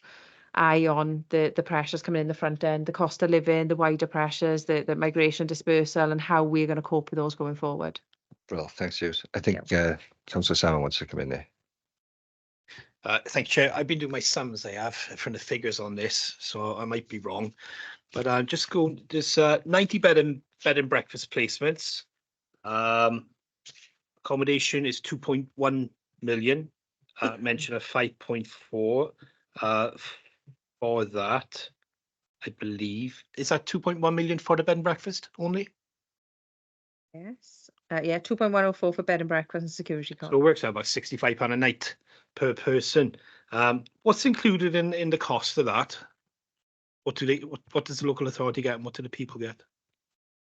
eye on the pressures coming in the front end, the cost of living, the wider pressures, the migration dispersal, and how we're going to cope with those going forward. Well, thanks, Hughes. I think Councillor Salmon wants to come in there. Thank you, Chair. I've been doing my sums, I have, from the figures on this, so I might be wrong. But I'm just going, there's 90 bed and breakfast placements. Accommodation is 2.1 million, mention of 5.4 for that, I believe. Is that 2.1 million for the bed and breakfast only? Yes. Yeah, 2.104 for bed and breakfast and security costs. So it works out about £65 a night per person. What's included in the cost of that? What does the local authority get and what do the people get?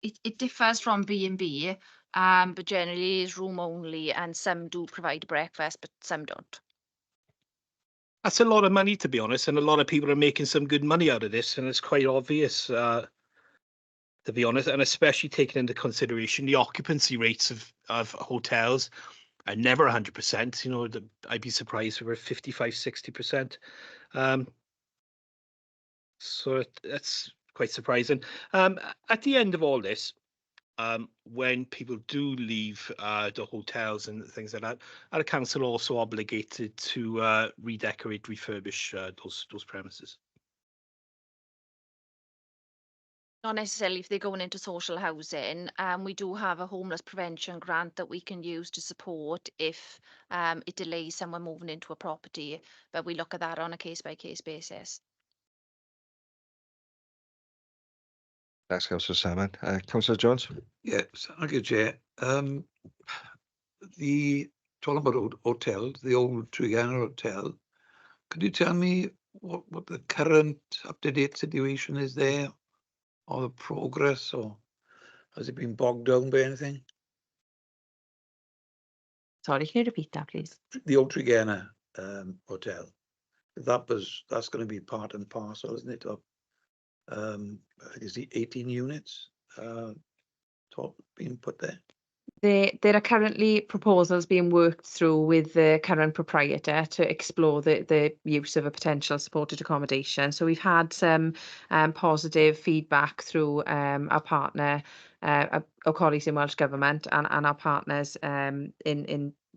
It differs from B&B, but generally is room only, and some do provide breakfast, but some don't. That's a lot of money, to be honest, and a lot of people are making some good money out of this, and it's quite obvious. to be honest, and especially taking into consideration the occupancy rates of hotels are never 100%. You know, I'd be surprised if we're 55, 60%. So that's quite surprising. At the end of all this, when people do leave the hotels and things like that, are the council also obligated to redecorate, refurbish those premises? Not necessarily if they're going into social housing. We do have a homeless prevention grant that we can use to support if it delays someone moving into a property, but we look at that on a case-by-case basis. Thanks, Councillor Salmon. Councillor Jones? Yes, thank you, Chair. Talking about hotels, the old Tregenna Hotel, could you tell me what the current up-to-date situation is there, or the progress, or has it been bogged down by anything? Sorry, can you repeat that, please? The old Tregenna Hotel, that's going to be part and parcel, isn't it? Of I think it's the 18 units being put there. There are currently proposals being worked through with the current proprietor to explore the use of a potential supported accommodation. So we've had some positive feedback through our partner, our colleagues in Welsh Government and our partners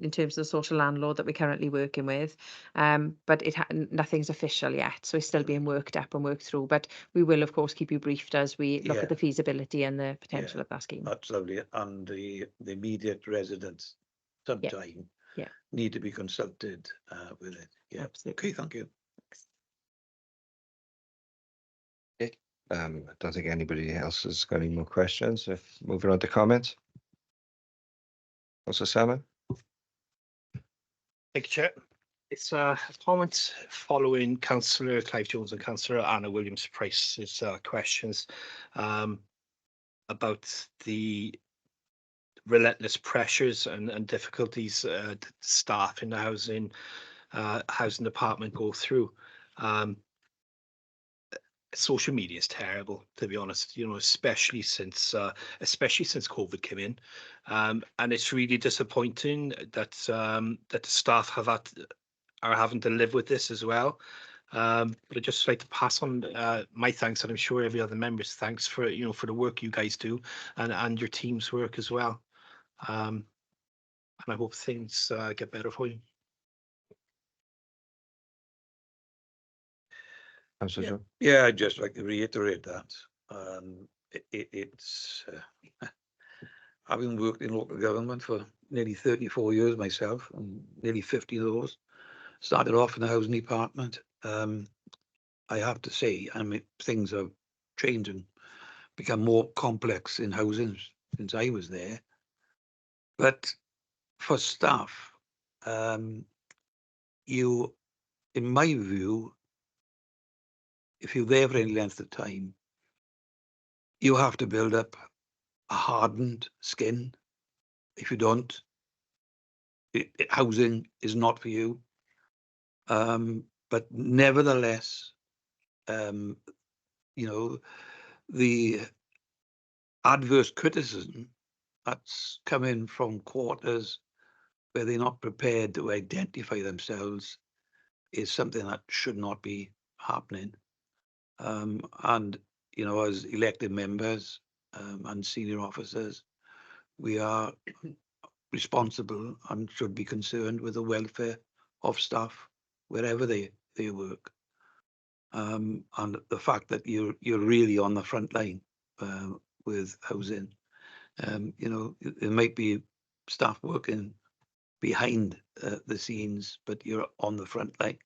in terms of the social landlord that we're currently working with. But nothing's official yet, so it's still being worked up and worked through. But we will, of course, keep you briefed as we look Yeah. at the feasibility and the potential Yeah. of that scheme. That's lovely. And the immediate residents sometime Yeah. need to be consulted with it. Yeah. Absolutely. Okay, thank you. I don't think anybody else has got any more questions. If moving on to comments. Councillor Salmon? Thank you, Chair. It's a comment following Councillor Clive Jones and Councillor Anna Williams-Price's questions about the relentless pressures and difficulties that staff in the housing department go through. Social media is terrible, to be honest, you know, especially since COVID came in. And it's really disappointing that that the staff are having to live with this as well. But I'd just like to pass on my thanks, and I'm sure every other member's thanks for for the work you guys do and your team's work as well. And I hope things get better for you. Councillor Jones? Yeah, I'd just like to reiterate that. It's having worked in local government for nearly 34 years myself, and nearly 50 of those started off in the housing department. I have to say, I mean, things have changed and become more complex in housing since I was there. But for staff, you, in my view, if you're there for any length of time, you have to build up a hardened skin. If you don't, housing is not for you. But nevertheless, you know, the adverse criticism that's coming from quarters where they're not prepared to identify themselves is something that should not be happening. And, you know, as elected members and senior officers, we are responsible and should be concerned with the welfare of staff wherever they work. And the fact that you're really on the front line with housing. You know, there might be staff working behind the scenes, but you're on the front line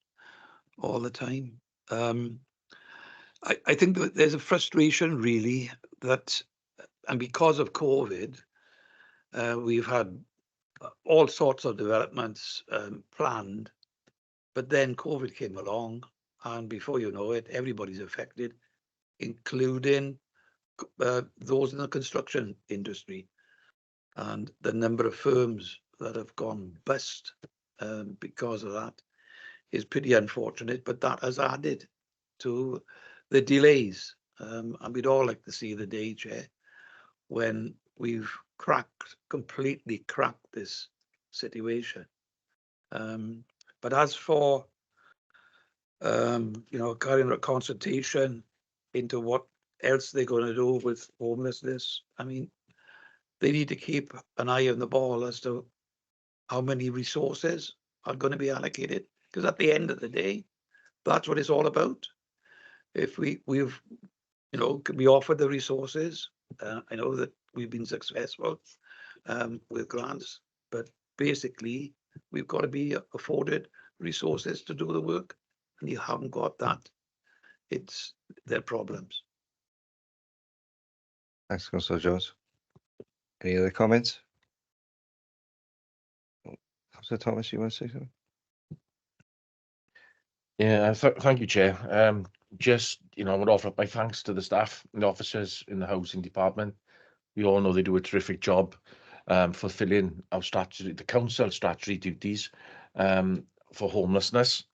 all the time. I think that there's a frustration really that, and because of COVID, we've had all sorts of developments planned, but then COVID came along, and before you know it, everybody's affected, including those in the construction industry, and the number of firms that have gone bust because of that is pretty unfortunate, but that has added to the delays and we'd all like to see the day, Chair, when we've completely cracked this situation. But as for, carrying a consultation into what else they're going to do with homelessness, I mean, they need to keep an eye on the ball as to how many resources are going to be allocated. Because at the end of the day, that's what it's all about. If we offer the resources, I know that we've been successful with grants, but basically we've got to be afforded resources to do the work, and you haven't got that. It's their problems. Thanks, Councillor Jones. Any other comments? Councillor Thomas, you want to say something? Yeah, thank you, Chair. Just, I would offer up my thanks to the staff and the officers in the housing department. We all know they do a terrific job fulfilling our statutory, the council statutory duties for homelessness.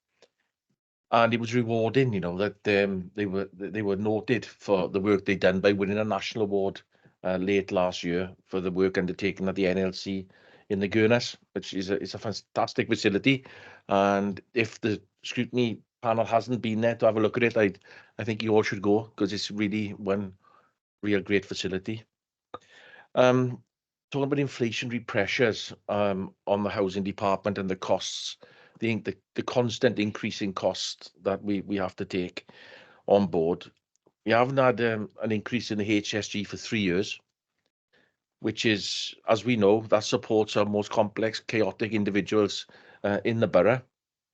And it was rewarding, that they were noted for the work they'd done by winning a national award late last year for the work undertaken at the NLC in the Gurnes, which is a fantastic facility. And if the scrutiny panel hasn't been there to have a look at it, I think you all should go, because it's really one real great facility. Talking about inflationary pressures on the housing department and the costs, the constant increase in costs that we have to take on board. We haven't had an increase in the HSG for 3 years, which is, as we know, that supports our most complex, chaotic individuals in the borough.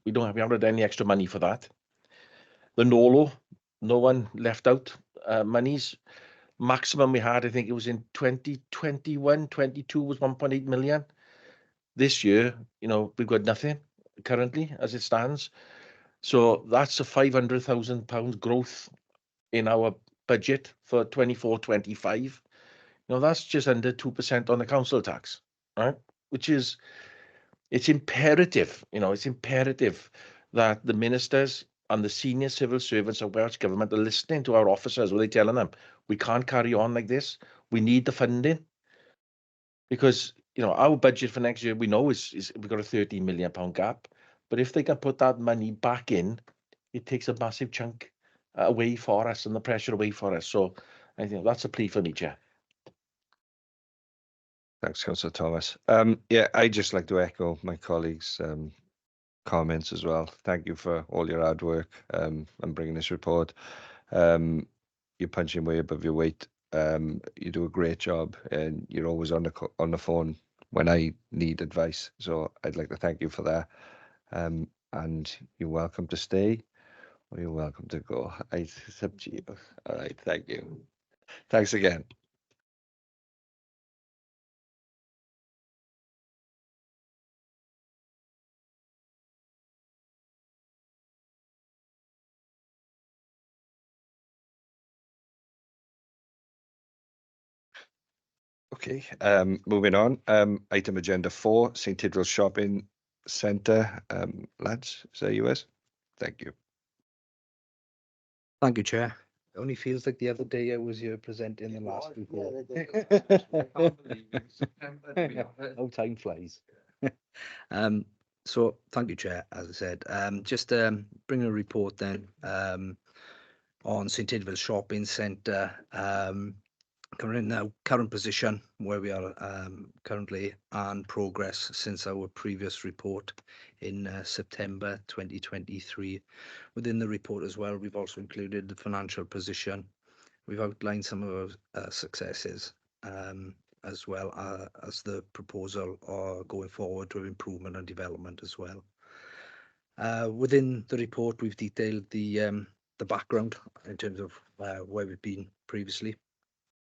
We haven't had any extra money for that. The NOLO, no one left out monies. Maximum we had, I think it was in 2021, 22 was 1.8 million. This year, we've got nothing currently as it stands. So that's a £500,000 growth in our budget for 24-25. That's just under 2% on the council tax, right? Which is, it's imperative, it's imperative that the ministers and the senior civil servants of Welsh Government are listening to our officers when they're telling them, we can't carry on like this. We need the funding. Because, our budget for next year, we know is we've got a £13 million gap. But if they can put that money back in, it takes a massive chunk away for us and the pressure away for us. So I think that's a plea for me, Chair. Thanks, Councillor Thomas. Yeah, I'd just like to echo my colleagues' comments as well. Thank you for all your hard work and bringing this report. You're punching way above your weight. You do a great job, and you're always on the phone when I need advice. So I'd like to thank you for that. And you're welcome to stay, or you're welcome to go. It's up to you. All right, thank you. Thanks again. Okay, moving on. Item agenda 4, St. Tidwell Shopping Centre. Lads, is that yours? Thank you. Thank you, Chair. It only feels like the other day I was here presenting the last report. Oh, time flies. So thank you, Chair. As I said, just bring a report then on St. Tidwell Shopping Centre. Current position, where we are currently, and progress since our previous report in September 2023. Within the report as well, we've also included the financial position. We've outlined some of our successes, as well as the proposal going forward to improvement and development as well. Within the report, we've detailed the background in terms of where we've been previously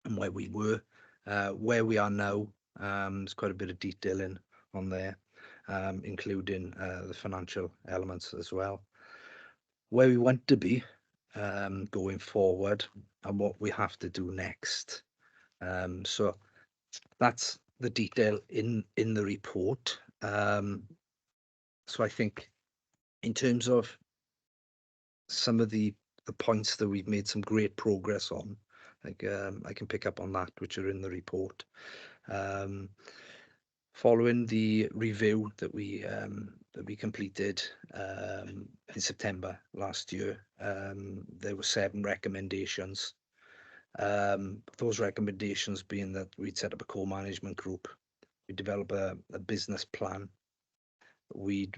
and where we were, where we are now. There's quite a bit of detail on there, including the financial elements as well. Where we want to be going forward and what we have to do next. So that's the detail in the report. So I think in terms of some of the the points that we've made some great progress on. Like I can pick up on that, which are in the report. Following the review that we completed in September last year, there were 7 recommendations. Those recommendations being that we'd set up a co-management group, we develop a business plan, we'd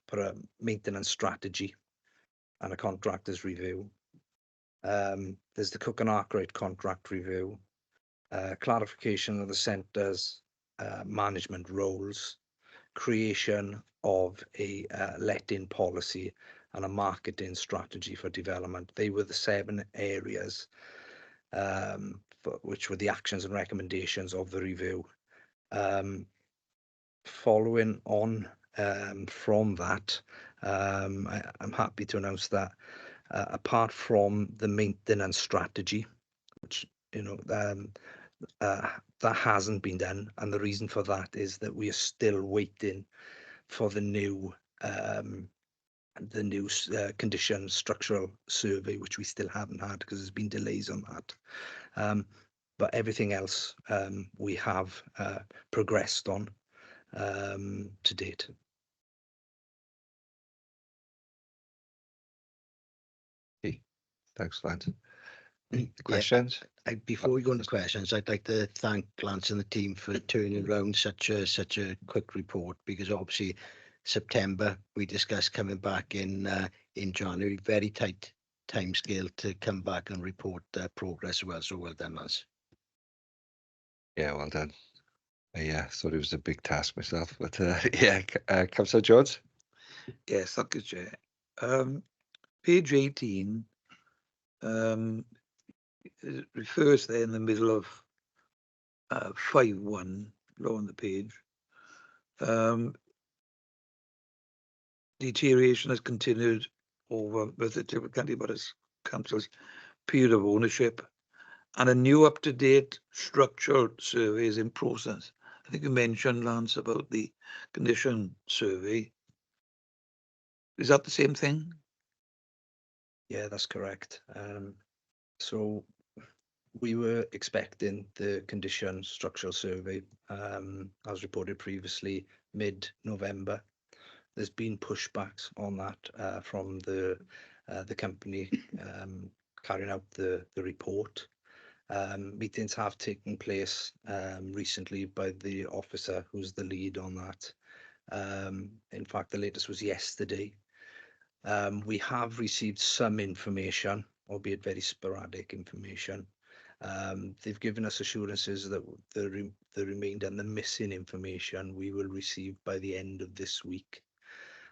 put a maintenance strategy and a contractors review. There's the Cook and Arkwright contract review, clarification of the centre's management roles, creation of a let-in policy and a marketing strategy for development. They were the 7 areas which were the actions and recommendations of the review. Following on from that, I'm happy to announce that apart from the maintenance strategy, which that hasn't been done, and the reason for that is that we are still waiting for the new condition structural survey, which we still haven't had because there's been delays on that. But everything else we have progressed on to date. Thanks, Lance. Yeah. Questions? Before we go into questions, I'd like to thank Lance and the team for turning around such a quick report, because obviously September we discussed coming back in January, very tight timescale to come back and report progress as well. So well done, Lance. Yeah, well done. I thought it was a big task myself, but yeah, Councillor Jones. Yes, thank you, Chair. Page 18 it refers there in the middle of 5.1 low on the page. Deterioration has continued over with the Tibet County Council's period of ownership, and a new up-to-date structural survey is in process. I think you mentioned, Lance, about the condition survey. Is that the same thing? Yeah, that's correct. So we were expecting the condition structural survey, as reported previously, mid-November. There's been pushbacks on that from the company carrying out the report. Meetings have taken place recently by the officer who's the lead on that. In fact, the latest was yesterday. We have received some information, albeit very sporadic information. They've given us assurances that the remainder and the missing information we will receive by the end of this week,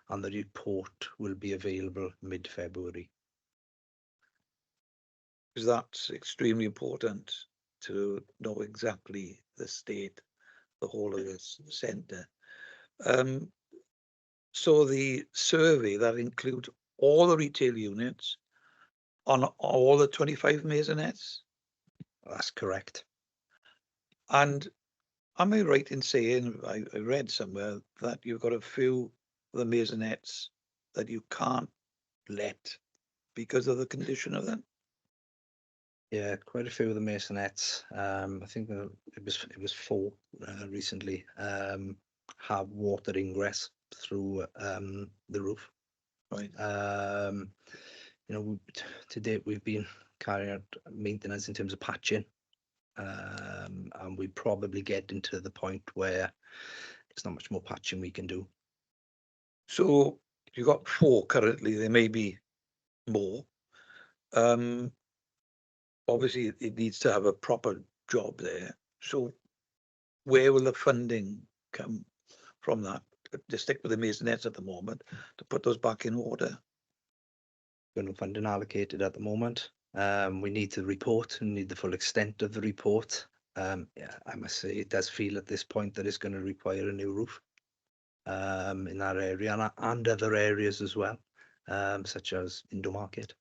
and the report will be available mid-February. Because that's extremely important to know exactly the state, the whole of this centre. So the survey that includes all the retail units on all the 25 maisonettes? That's correct. And am I right in saying, I read somewhere that you've got a few of the maisonettes that you can't let because of the condition of them? Yeah, quite a few of the maisonettes. I think it was 4 recently. Have water ingress through the roof. Right. To date we've been carrying out maintenance in terms of patching, and we probably get into the point where there's not much more patching we can do. So you've got 4 currently. There may be more. Obviously, it needs to have a proper job there. So where will the funding come from that? To stick with the maisonettes at the moment, to put those back in order? No funding allocated at the moment. We need the report and need the full extent of the report. Yeah, I must say it does feel at this point that it's going to require a new roof in that area and other areas as well, such as indoor market,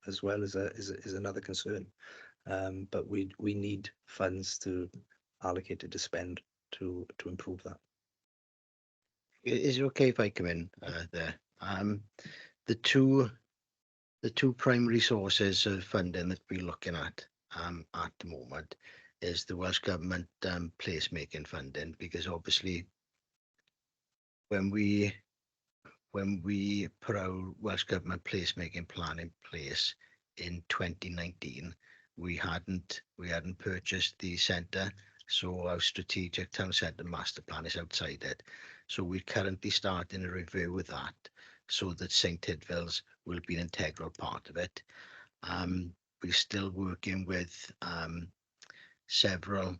as well as is another concern. But we need funds to allocated to spend to improve that. Is it okay if I come in there? The 2 The two primary sources of funding that we're looking at the moment is the Welsh Government placemaking funding, because obviously when we put our Welsh Government placemaking plan in place in 2019, we hadn't purchased the centre, so our strategic town centre master plan is outside it. So we're currently starting a review with that, so that St Tidvil's will be an integral part of it. We're still working with several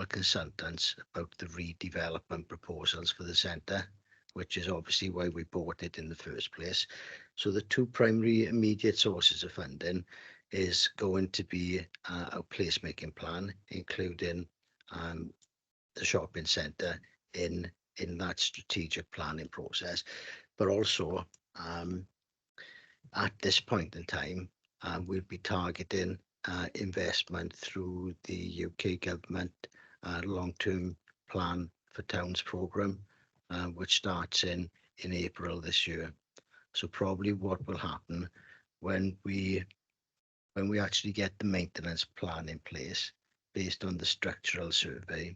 consultants about the redevelopment proposals for the centre, which is obviously why we bought it in the first place. So the two primary immediate sources of funding is going to be our placemaking plan, including the shopping centre in that strategic planning process, but also at this point in time, we'll be targeting investment through the UK government long-term plan for towns programme, which starts in April this year. So probably what will happen when we actually get the maintenance plan in place based on the structural survey,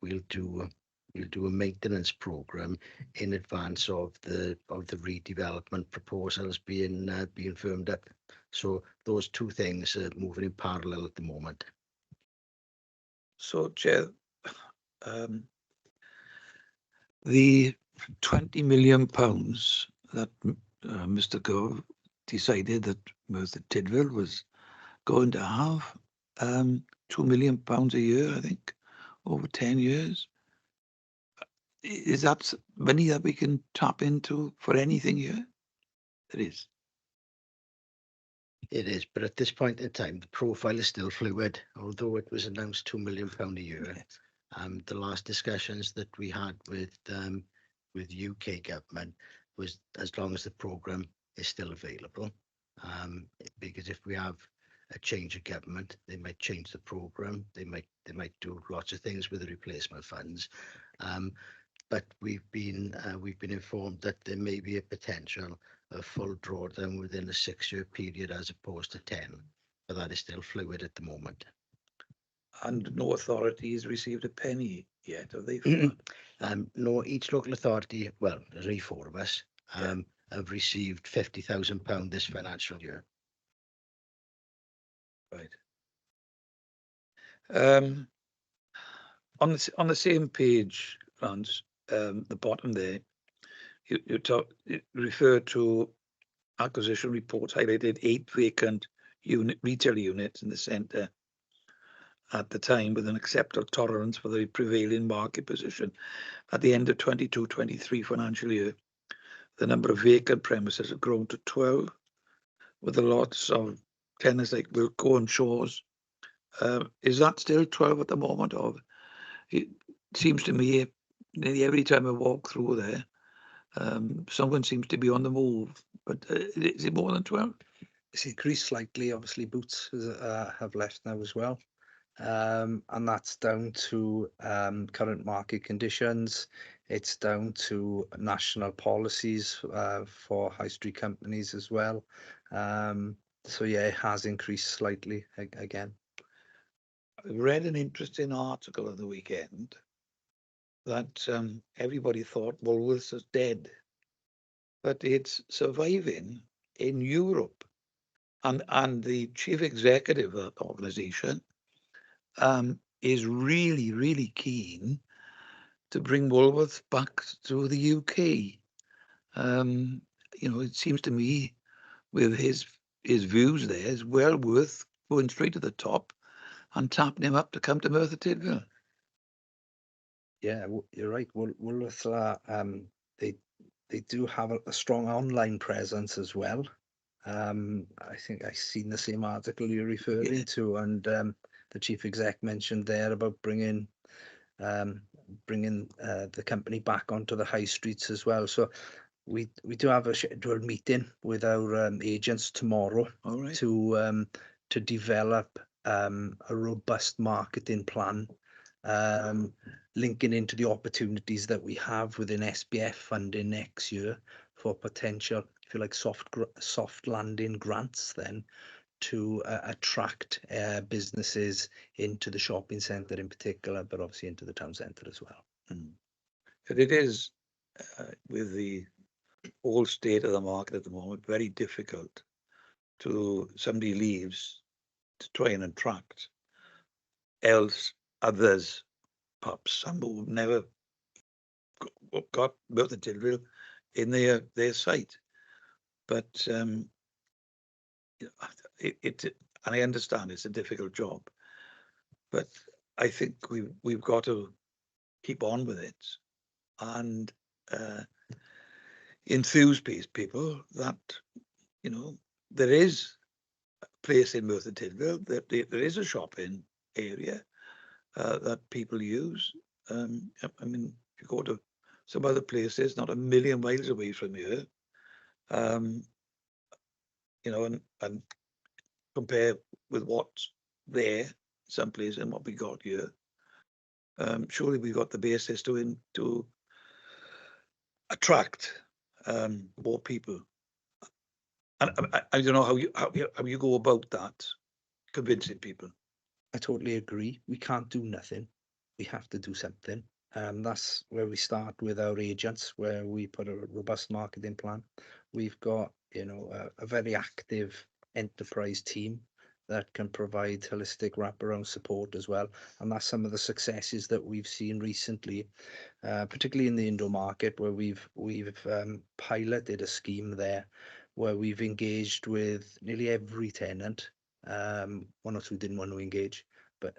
we'll do a maintenance program in advance of the redevelopment proposals being firmed up. So those two things are moving in parallel at the moment. So, Chair, the £20 million that Mr. Gove decided that Merthyr Tydfil was going to have, £2 million a year, I think, over 10 years. Is that money that we can tap into for anything here? It is. It is, but at this point in time, the profile is still fluid, although it was announced £2 million a year. Yes. The last discussions that we had with UK government was as long as the programme is still available, because if we have a change of government, they might change the programme. They might do lots of things with the replacement funds. But we've been informed that there may be a potential of full drawdown within a 6-year period as opposed to 10, but that is still fluid at the moment. And no authority has received a penny yet, have they? No, each local authority, well, there's only 4 of us, Yeah. have received £50,000 this financial year. Right. On the same page, Lance, the bottom there, you refer to acquisition reports highlighted 8 vacant retail units in the centre at the time, with an acceptable tolerance for the prevailing market position. At the end of 22-23 financial year, the number of vacant premises have grown to 12, with a lots of tenants like Wilco and Shaw's. Is that still 12 at the moment? Or it seems to me nearly every time I walk through there, someone seems to be on the move. But is it more than 12? It's increased slightly. Obviously, Boots have left now as well. And that's down to current market conditions. It's down to national policies for high street companies as well. So yeah, it has increased slightly again. I read an interesting article of the weekend that everybody thought Woolworths was dead, but it's surviving in Europe. And the chief executive of that organization is really, really keen to bring Woolworths back to the UK. It seems to me, with his views there, is well worth going straight to the top and tapping him up to come to Merthyr Tydfil. Yeah, you're right. Woolworths are, they do have a strong online presence as well. I think I've seen the same article you're referring to, and the chief exec mentioned there about bringing the company back onto the high streets as well. So we do have a scheduled meeting with our agents tomorrow to develop a robust marketing plan, linking into the opportunities that we have within SBF funding next year for potential if you like, soft landing grants then to attract businesses into the shopping centre in particular, but obviously into the town centre as well. And it is, with the whole state of the market at the moment, very difficult to somebody leaves to try and attract others, perhaps some who've never got Merthyr Tydfil in their site. But and I understand it's a difficult job, but I think we've got to keep on with it and enthuse people that, you know, there is a place in Merthyr Tydfil, that there is a shopping area that people use. I mean, if you go to some other places, not a million miles away from here, you know, and compare with what's there, someplace, and what we got here. Surely we got the basis to attract more people. And I don't know how you go about that, convincing people. I totally agree. We can't do nothing. We have to do something. That's where we start with our agents, where we put a robust marketing plan. We've got, you know, a very active enterprise team that can provide holistic wraparound support as well. And that's some of the successes that we've seen recently, particularly in the indoor market, where we've piloted a scheme there where we've engaged with nearly every tenant. One or two didn't want to engage, but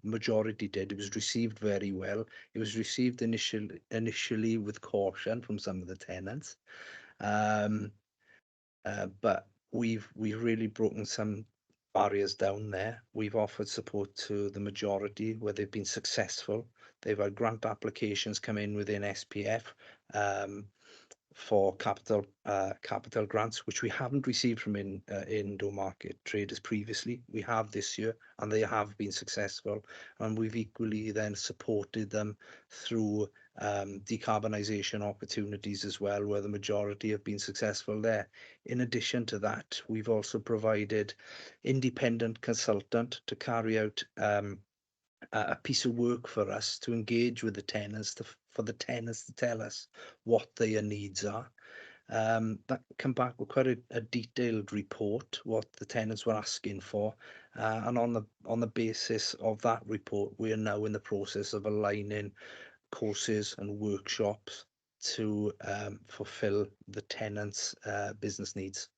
majority did. It was received very well. It was received initially with caution from some of the tenants, but we've really broken some barriers down there. We've offered support to the majority where they've been successful. They've had grant applications come in within SPF for capital grants, which we haven't received from indoor market traders previously. We have this year, and they have been successful. And we've equally then supported them through decarbonisation opportunities as well, where the majority have been successful there. In addition to that, we've also provided independent consultant to carry out a piece of work for us to engage with the tenants, for the tenants to tell us what their needs are. That come back with quite a detailed report, what the tenants were asking for, and on the basis of that report, we are now in the process of aligning courses and workshops to fulfil the tenants' business needs.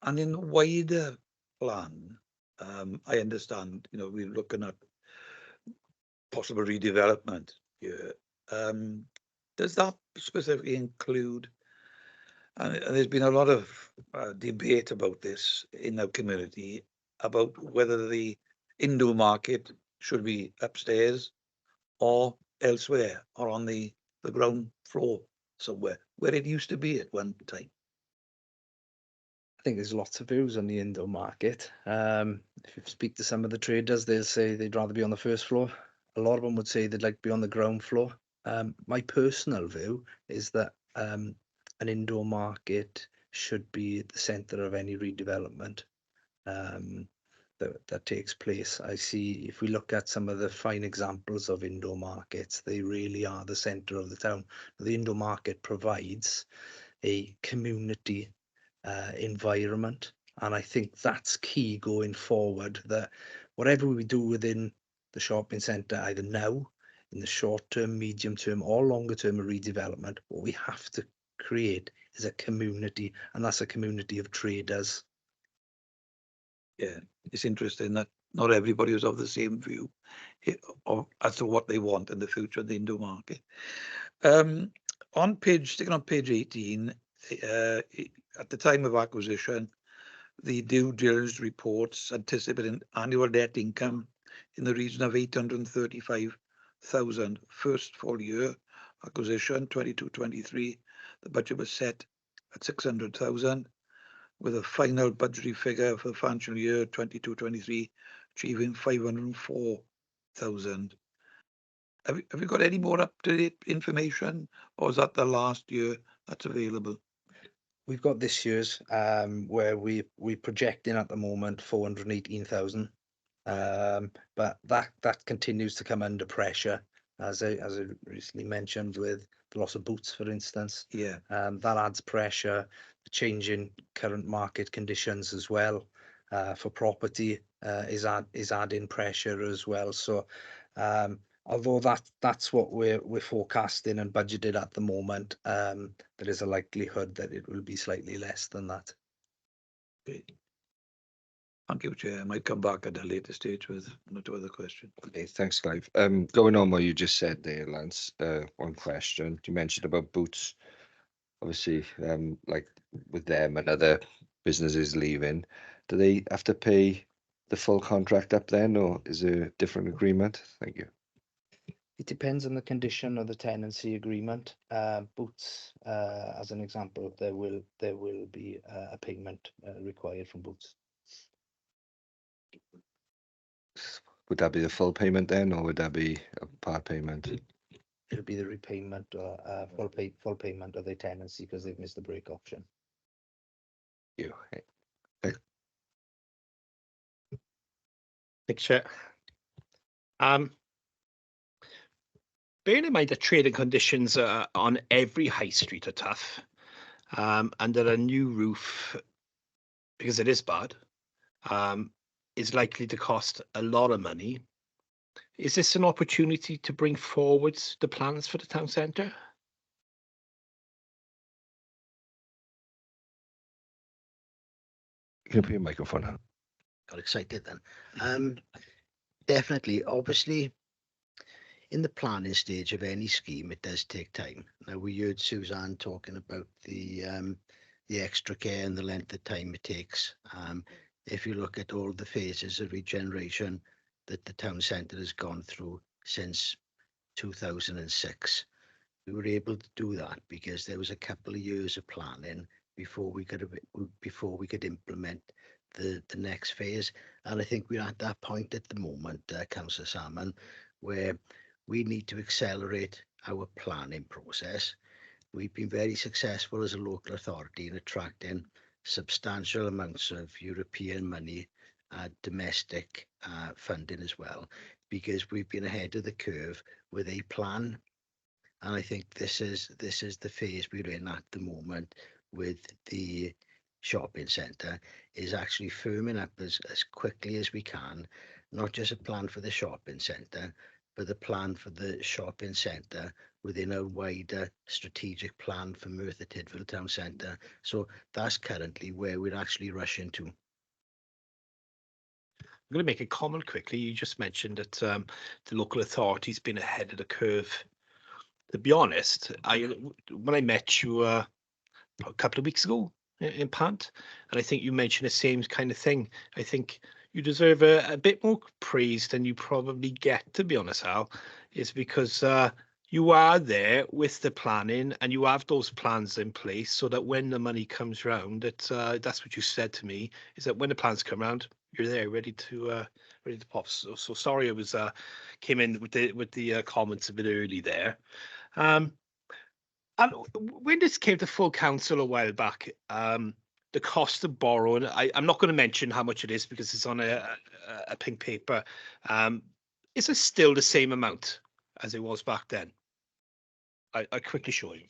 And in the wider plan, I understand, you know, we're looking at possible redevelopment here. Does that specifically include, and there's been a lot of debate about this in our community, about whether the indoor market should be upstairs or elsewhere, or on the ground floor somewhere, where it used to be at one time. I think there's lots of views on the indoor market. If you speak to some of the traders, they'll say they'd rather be on the first floor. A lot of them would say they'd like to be on the ground floor. My personal view is that an indoor market should be the centre of any redevelopment that takes place. I see, if we look at some of the fine examples of indoor markets, they really are the centre of the town. The indoor market provides a community environment, and I think that's key going forward, that whatever we do within the shopping centre, either now, in the short term, medium term, or longer term of redevelopment, what we have to create is a community, and that's a community of traders. Yeah, it's interesting that not everybody is of the same view as to what they want in the future of the indoor market. Sticking on page 18, at the time of acquisition, the due diligence reports anticipating annual net income in the region of 835,000. First full year acquisition, 22-23, the budget was set at 600,000, with a final budgetary figure for the financial year 22-23 achieving 504,000. Have you got any more up-to-date information, or is that the last year that's available? We've got this year's where we're projecting at the moment 418,000. But that continues to come under pressure, as I recently mentioned, with the loss of boots, for instance. Yeah. That adds pressure, the change in current market conditions as well for property is adding pressure as well. So although that's what we're forecasting and budgeted at the moment, there is a likelihood that it will be slightly less than that. Thank you, Chair. I might come back at a later stage with no other question. Okay, thanks, Clive. Going on what you just said there, Lance, one question. You mentioned about boots. Obviously, like with them and other businesses leaving, do they have to pay the full contract up then, or is there a different agreement? Thank you. It depends on the condition of the tenancy agreement. Boots, as an example, there will be a payment required from Boots. Would that be the full payment then, or would that be a part payment? It'll be the repayment or full payment of their tenancy because they've missed the break option. You. Thanks, Chair. Bearing in mind that trading conditions on every high street are tough, and that a new roof, because it is bad, is likely to cost a lot of money. Is this an opportunity to bring forward the plans for the town centre? You can put your microphone on. Got excited then. Definitely, obviously, in the planning stage of any scheme, it does take time. Now, we heard Suzanne talking about the extra care and the length of time it takes. If you look at all the phases of regeneration that the town centre has gone through since 2006, we were able to do that because there was a couple of years of planning before we could implement the next phase. And I think we're at that point at the moment, Councillor Salmon, where we need to accelerate our planning process. We've been very successful as a local authority in attracting substantial amounts of European money, domestic funding as well, because we've been ahead of the curve with a plan. And I think this is the phase we're in at the moment with the shopping centre, is actually firming up as quickly as we can, not just a plan for the shopping centre, but the plan for the shopping centre within a wider strategic plan for Merthyr Tydfil Town Centre. So that's currently where we're actually rushing to. I'm going to make a comment quickly. You just mentioned that the local authority's been ahead of the curve. To be honest, when I met you a couple of weeks ago in Pant, and I think you mentioned the same kind of thing. I think you deserve a bit more praise than you probably get, to be honest, Al, is because you are there with the planning and you have those plans in place so that when the money comes round, that's what you said to me, is that when the plans come round, you're there ready to pop. So sorry I was came in with the comments a bit early there. And when this came to full council a while back, the cost of borrowing, I'm not going to mention how much it is because it's on a pink paper. Is it still the same amount as it was back then? I quickly show you.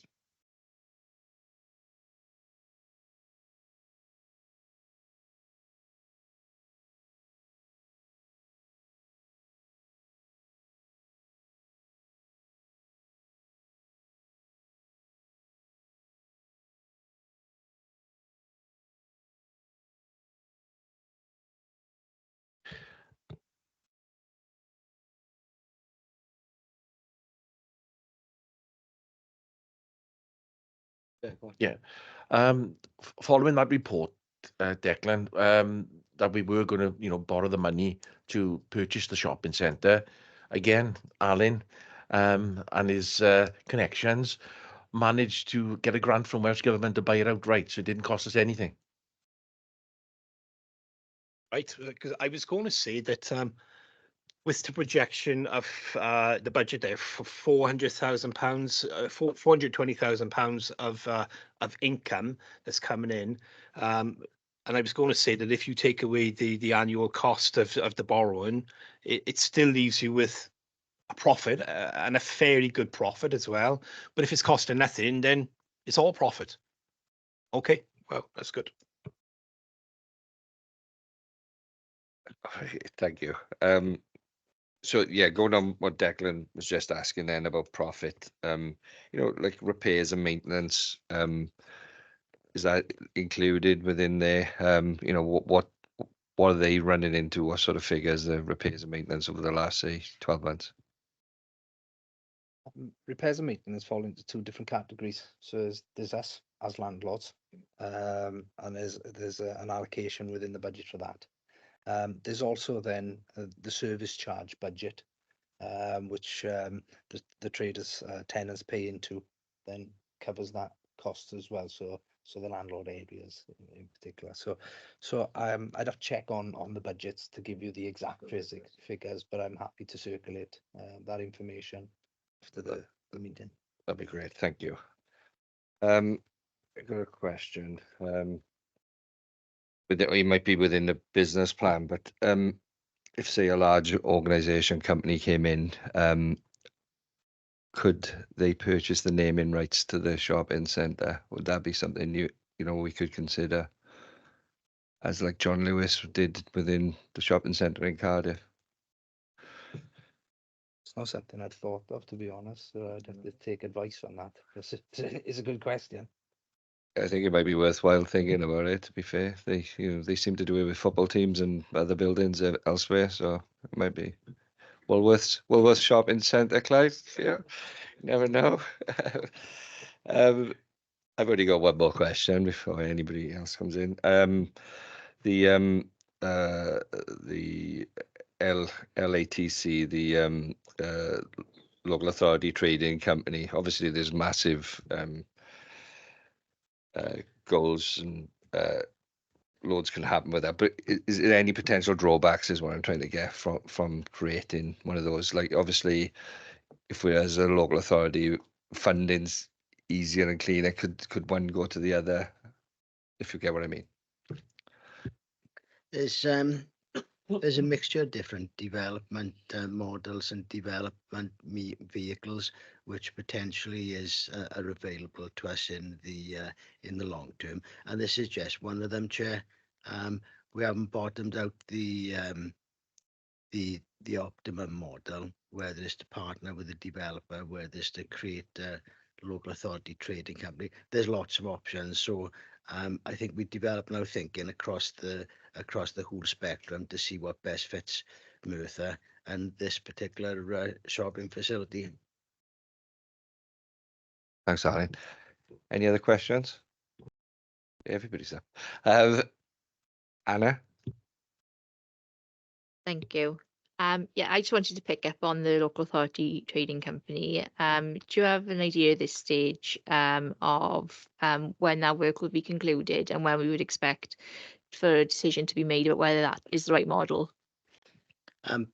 Yeah. Following that report, Declan, that we were going to, borrow the money to purchase the shopping centre. Again, Alan and his connections managed to get a grant from Welsh Government to buy it outright, so it didn't cost us anything. Right, because I was going to say that with the projection of the budget there for £400,000, £420,000 of income that's coming in. And I was going to say that if you take away the annual cost of the borrowing, it still leaves you with a profit, and a fairly good profit as well. But if it's costing nothing, then it's all profit. Okay, well, that's good. Thank you. So yeah, going on what Declan was just asking then about profit, like repairs and maintenance, is that included within there? What are they running into? What sort of figures, the repairs and maintenance over the last, say, 12 months? Repairs and maintenance fall into two different categories. So there's us as landlords, and there's an allocation within the budget for that. There's also then the service charge budget, which the traders, tenants pay into, then covers that cost as well. So the landlord areas in particular. So I'd have to check on the budgets to give you the exact figures, but I'm happy to circulate that information after the meeting. That'd be great. Thank you. I got a question. But it might be within the business plan, but if, say, a large organization company came in, could they purchase the naming rights to the shopping centre? Would that be something we could consider, as like John Lewis did within the shopping centre in Cardiff? It's not something I'd thought of, to be honest. So I'd have to take advice on that. It's a good question. I think it might be worthwhile thinking about it. To be fair, they seem to do it with football teams and other buildings elsewhere, so it might be Woolworths shopping centre, Clive. Yeah, you never know. I've only got one more question before anybody else comes in. The LATC, the local authority trading company. Obviously, there's massive goals and loads can happen with that. But is there any potential drawbacks? Is what I'm trying to get from creating one of those. Like, obviously, if we as a local authority, funding's easier and cleaner. Could one go to the other? If you get what I mean. There's a mixture of different development models and development vehicles, which potentially are available to us in the long term. And this is just one of them, Chair. We haven't bottomed out the optimum model, whether it's to partner with a developer, whether it's to create a local authority trading company. There's lots of options. So I think we develop now thinking across the whole spectrum to see what best fits Merthyr and this particular shopping facility. Thanks, Alan. Any other questions? Everybody's there. Anna? Thank you. Yeah, I just wanted to pick up on the local authority trading company. Do you have an idea at this stage of when that work will be concluded and when we would expect for a decision to be made about whether that is the right model?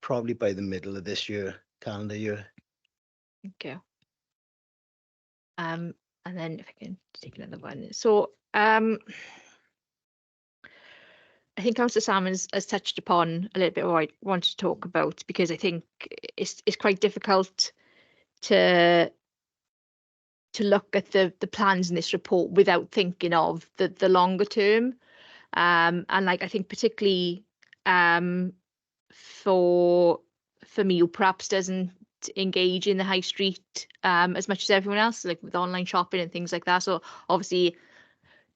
Probably by the middle of this year, calendar year. Okay. And then if I can take another one. So I think Councillor Salmons has touched upon a little bit what I want to talk about, because I think it's quite difficult to look at the plans in this report without thinking of the longer term. And like, I think particularly for me, who perhaps doesn't engage in the high street as much as everyone else, like with online shopping and things like that. So obviously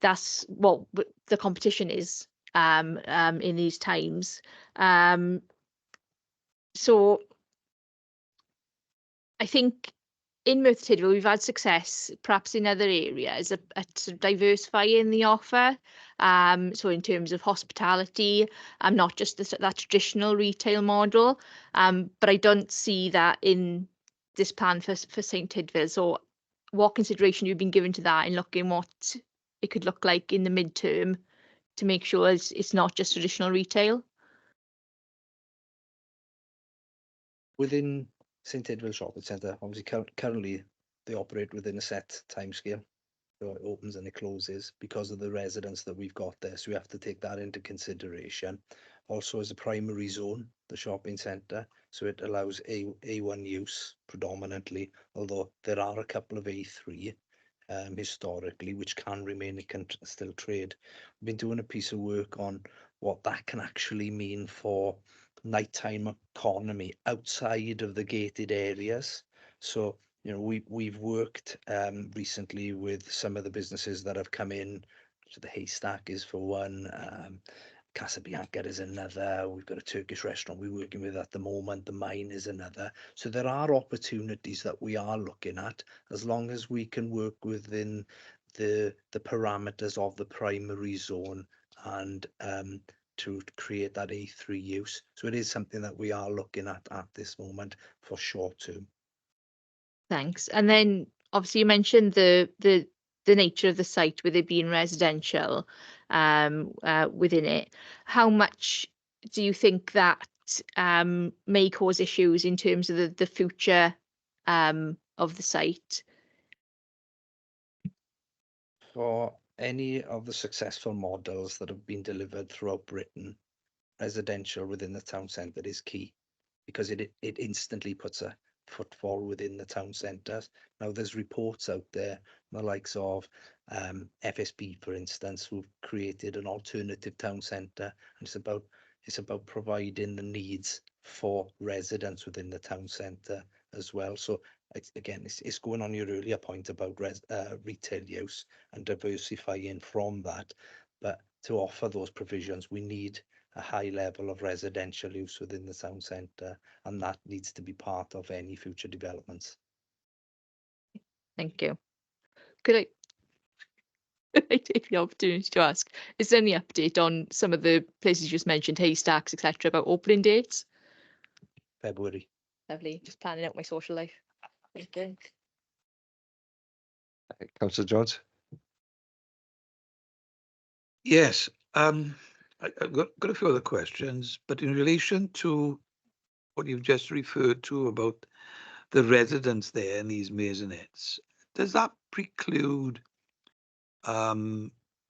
that's what the competition is in these times. So I think in Merthyr Tydfil we've had success perhaps in other areas at sort of diversifying the offer. So in terms of hospitality, not just that traditional retail model, but I don't see that in this plan for St Tydfil. So what consideration you've been given to that in looking what it could look like in the midterm to make sure it's not just traditional retail? Within St Edward Shopping Centre, obviously currently they operate within a set timescale. So it opens and it closes because of the residents that we've got there. So we have to take that into consideration. Also, as a primary zone, the shopping centre, so it allows A1 use predominantly, although there are a couple of A3 historically, which can remain, it can still trade. We've been doing a piece of work on what that can actually mean for nighttime economy outside of the gated areas. So, you know, we've worked recently with some of the businesses that have come in. So the Haystack is for one, Casabianca is another. We've got a Turkish restaurant we're working with at the moment. The Mine is another. So there are opportunities that we are looking at, as long as we can work within the parameters of the primary zone and to create that A3 use. So it is something that we are looking at this moment for short term. Thanks. And then obviously you mentioned the nature of the site with it being residential within it. How much do you think that may cause issues in terms of the future of the site? For any of the successful models that have been delivered throughout Britain, residential within the town centre is key, because it instantly puts a footfall within the town centres. Now there's reports out there, the likes of FSB, for instance, who've created an alternative town centre, and it's about providing the needs for residents within the town centre as well. So it's going on your earlier point about retail use and diversifying from that. But to offer those provisions, we need a high level of residential use within the town centre, and that needs to be part of any future developments. Thank you. Could I I take the opportunity to ask, is there any update on some of the places you just mentioned, Haystacks, etc., about opening dates? February. Lovely. Just planning out my social life. Thank you. Councillor Jones? Yes, I've got a few other questions, but in relation to what you've just referred to about the residents there in these maisonettes, does that preclude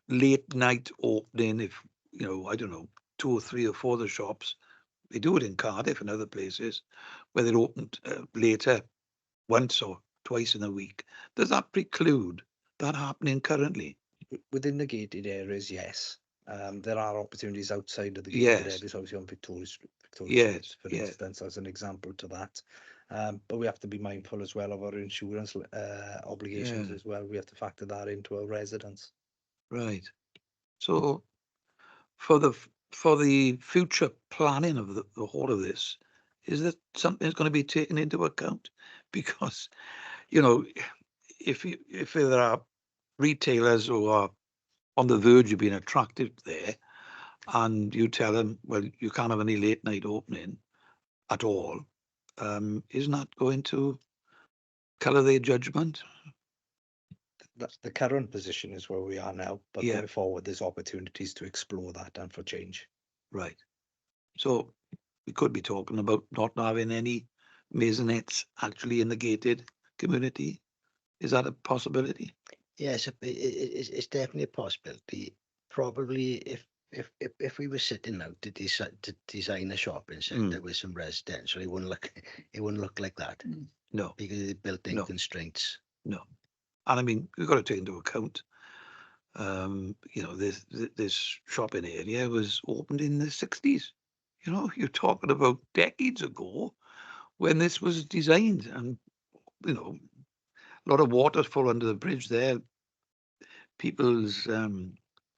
late night opening? If, you know, I don't know, 2 or 3 or 4 of the shops, they do it in Cardiff and other places where they're opened later, once or twice in a week. Does that preclude that happening currently? Within the gated areas, yes. There are opportunities outside of the gated Yes. areas, obviously on Victoria Street, Yes, for yeah. instance, as an example to that. But we have to be mindful as well of our insurance obligations Yeah. as well. We have to factor that into our residents. Right. So for the future planning of the whole of this, is that something that's going to be taken into account? Because, you know, if there are retailers who are on the verge of being attracted there, and you tell them, well, you can't have any late night opening at all, isn't that going to colour their judgment? The current position is where we are now, but Yeah. going forward, there's opportunities to explore that and for change. Right. So we could be talking about not having any maisonettes actually in the gated community. Is that a possibility? Yes, it's definitely a possibility. Probably if we were sitting now to design a shopping centre with some residential, it wouldn't look like that. No, Because of the built-in No. constraints. no. And I mean, we've got to take into account, you know, this shopping area was opened in the 60s. You know, you're talking about decades ago when this was designed, and, you know, a lot of water's fall under the bridge there. People's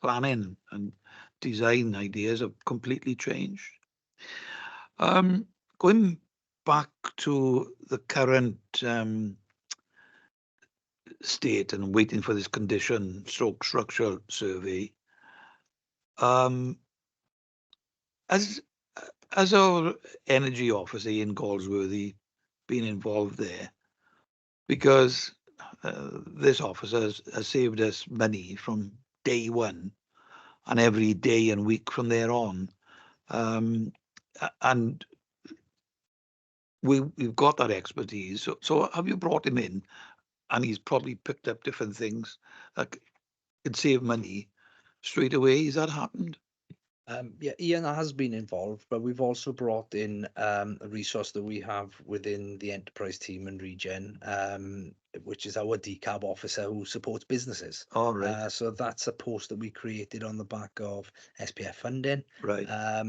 planning and design ideas have completely changed. Going back to the current state and waiting for this condition stroke structural survey, as our energy officer Ian Galsworthy been involved there, because this officer has saved us money from day one and every day and week from there on, and we've got that expertise. So have you brought him in, and he's probably picked up different things that could save money straight away? Has that happened? Yeah, Ian has been involved, but we've also brought in a resource that we have within the enterprise team in Regen, which is our decab officer who supports businesses. All right, So that's a post that we created on the back of SPF funding. right,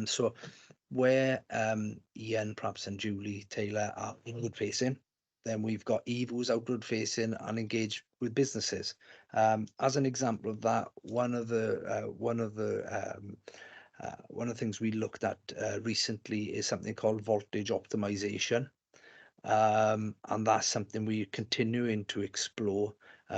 So where Ian, perhaps, and Julie Taylor are inward facing, then we've got Eve who's outward facing and engaged with businesses. As an example of that, one of the things we looked at recently is something called voltage optimization. And that's something we're continuing to explore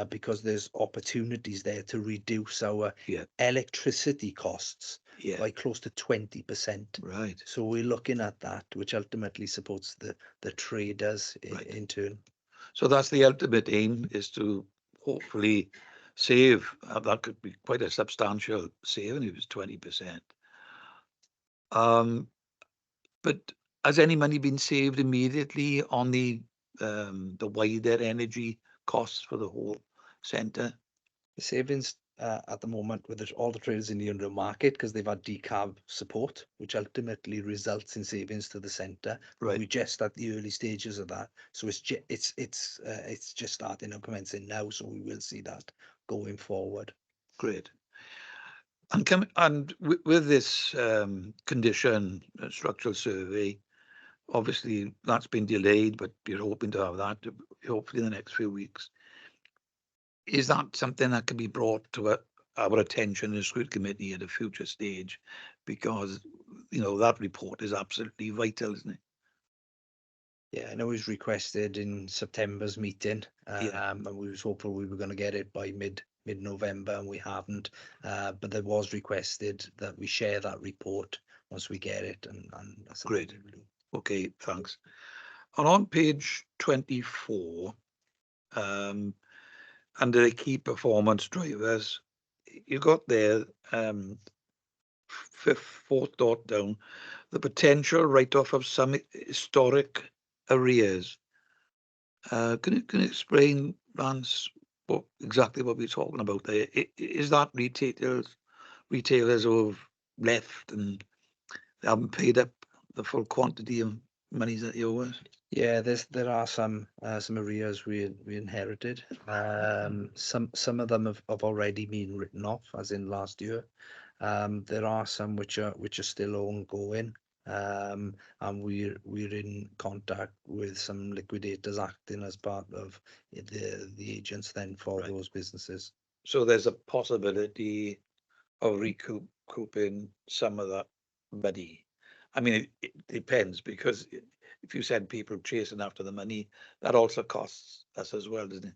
because there's opportunities there to reduce our Yeah. electricity costs yeah, by close to 20%. right. So we're looking at that, which ultimately supports the traders Right. in turn. So that's the ultimate aim, is to hopefully save. That could be quite a substantial saving if it's 20%. But has any money been saved immediately on the wider energy costs for the whole centre? The savings at the moment with all the traders in the under market, because they've had decarb support, which ultimately results in savings to the centre. Right. We're just at the early stages of that, so it's just starting and commencing now. So we will see that going forward. Great. And with this condition structural survey, obviously that's been delayed, but you're hoping to have that hopefully in the next few weeks. Is that something that can be brought to our attention in the Scrutiny Committee at a future stage? Because, that report is absolutely vital, isn't it? Yeah, I know it was requested in September's meeting, Yeah. and we was hopeful we were going to get it by mid-November, and we haven't. But there was requested that we share that report once we get it, and that's something Great. we will do. Okay, thanks. And on page 24, under the key performance drivers, you got there, fourth dot down, the potential write-off of some historic arrears. Can you explain, Lance, exactly what we're talking about there? Is that retailers who have left and they haven't paid up the full quantity of monies that you owe us? Yeah, there are some arrears we inherited. Some of them have already been written off, as in last year. There are some which are still ongoing. And we're in contact with some liquidators acting as part of the agents then for Right. those businesses. So there's a possibility of recouping some of that money. I mean, it depends, because if you send people chasing after the money, that also costs us as well, doesn't it?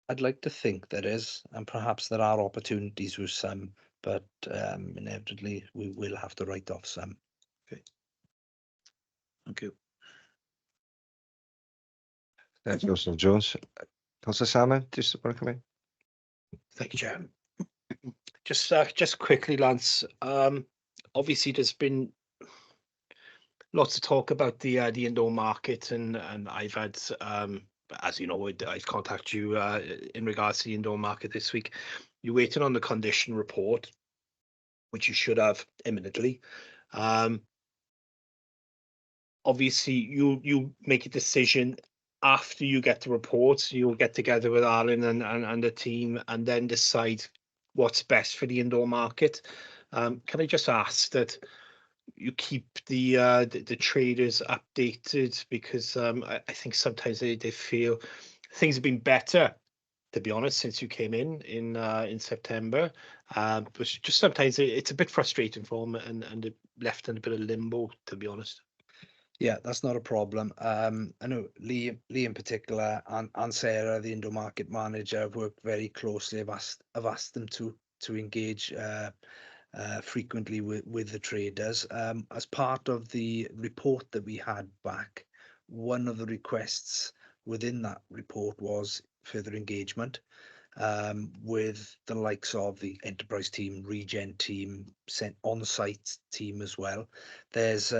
I'd like to think there is, and perhaps there are opportunities with some, but inevitably we will have to write off some. Thank you. Thanks, Councillor Jones. Councillor Salmon, just want to come in? Thank you, Chair. Just quickly, Lance. Obviously, there's been lots of talk about the indoor market, and I've had, as you know, I've contacted you in regards to the indoor market this week. You're waiting on the condition report, which you should have imminently. Obviously, you make a decision after you get the report. You'll get together with Alan and the team, and then decide what's best for the indoor market. Can I just ask that you keep the traders updated, because I think sometimes they feel things have been better, to be honest, since you came in September. But just sometimes it's a bit frustrating for them, and they're left in a bit of limbo, to be honest. Yeah, that's not a problem. I know Lee in particular and Sarah, the indoor market manager, have worked very closely. I've asked them to engage frequently with the traders. As part of the report that we had back, one of the requests within that report was further engagement. with the likes of the enterprise team, regen team, sent on-site team as well. There's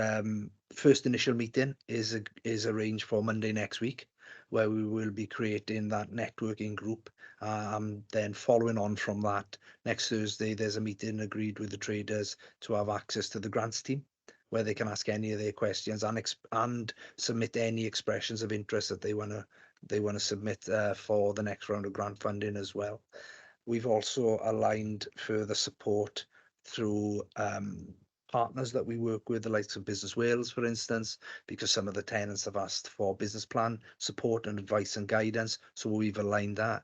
first initial meeting is arranged for Monday next week, where we will be creating that networking group. Then following on from that, next Thursday, there's a meeting agreed with the traders to have access to the grants team, where they can ask any of their questions and submit any expressions of interest that they want to submit for the next round of grant funding as well. We've also aligned further support through partners that we work with, the likes of Business Wales, for instance, because some of the tenants have asked for business plan support and advice and guidance. So we've aligned that.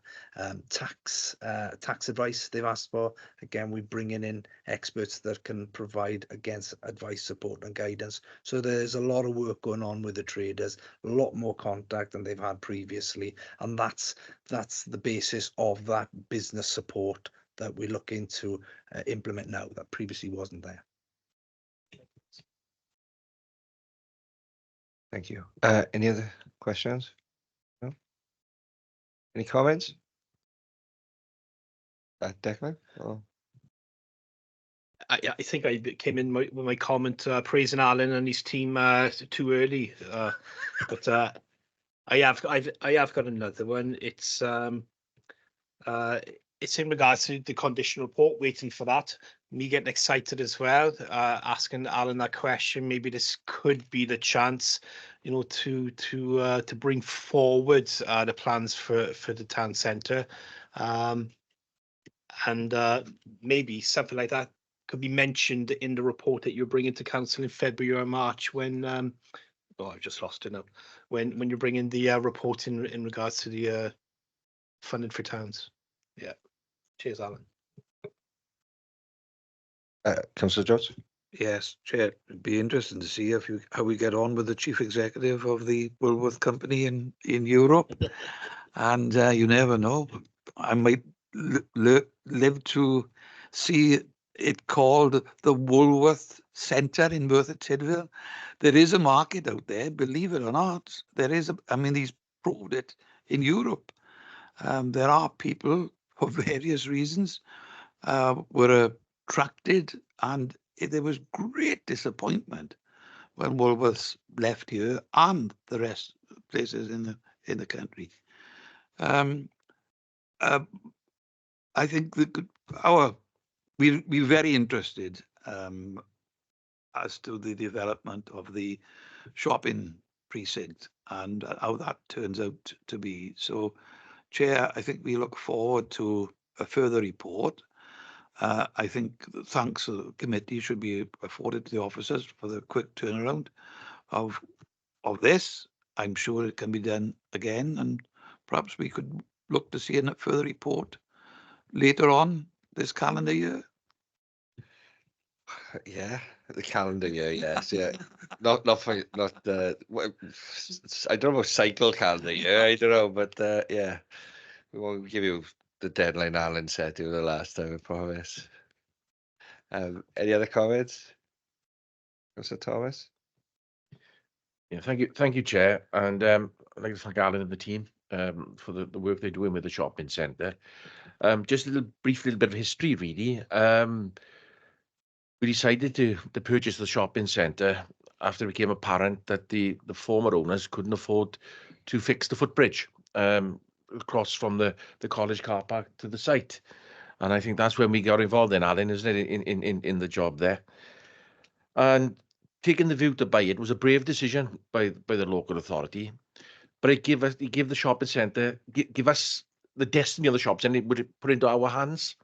Tax advice they've asked for. Again, we're bringing in experts that can provide against advice, support and guidance. So there's a lot of work going on with the traders, a lot more contact than they've had previously. And that's the basis of that business support that we're looking to implement now that previously wasn't there. Thank you. Any other questions? No? Any comments? Declan? Oh. I think I came in with my comment praising Alan and his team too early, but I have got another one. It's in regards to the condition report, waiting for that. Me getting excited as well, asking Alan that question. Maybe this could be the chance, you know, to bring forward the plans for the town centre, and maybe something like that could be mentioned in the report that you're bringing to council in February or March when. Oh, I've just lost it now. When you're bringing the report in regards to the funding for towns. Yeah. Cheers, Alan. Councillor Jones? Yes, Chair, it'd be interesting to see how we get on with the chief executive of the Woolworth company in Europe. And you never know, I might live to see it called the Woolworth Centre in Merthyr Tydfil. There is a market out there, believe it or not. There is, I mean, he's proved it in Europe. There are people, for various reasons, were attracted, and there was great disappointment when Woolworths left here and the rest of places in the country. I think we're very interested as to the development of the shopping precinct and how that turns out to be. So, Chair, I think we look forward to a further report. I think thanks to the committee should be afforded to the officers for the quick turnaround of this. I'm sure it can be done again, and perhaps we could look to see a further report later on this calendar year. Yeah, the calendar year, yes, yeah. Not I don't know, cycle calendar year, I don't know, but yeah. We won't give you the deadline Alan said to you the last time, I promise. Any other comments? Councillor Thomas? Yeah, thank you, Chair, and I'd like to thank Alan and the team for the work they're doing with the shopping centre. Just a brief little bit of history, really. We decided to purchase the shopping centre after it became apparent that the former owners couldn't afford to fix the footbridge across from the college car park to the site. And I think that's when we got involved in, Alan, isn't it, in the job there. And taking the view to buy it was a brave decision by the local authority, but it gave the shopping centre, give us the destiny of the shops, and it would put into our hands,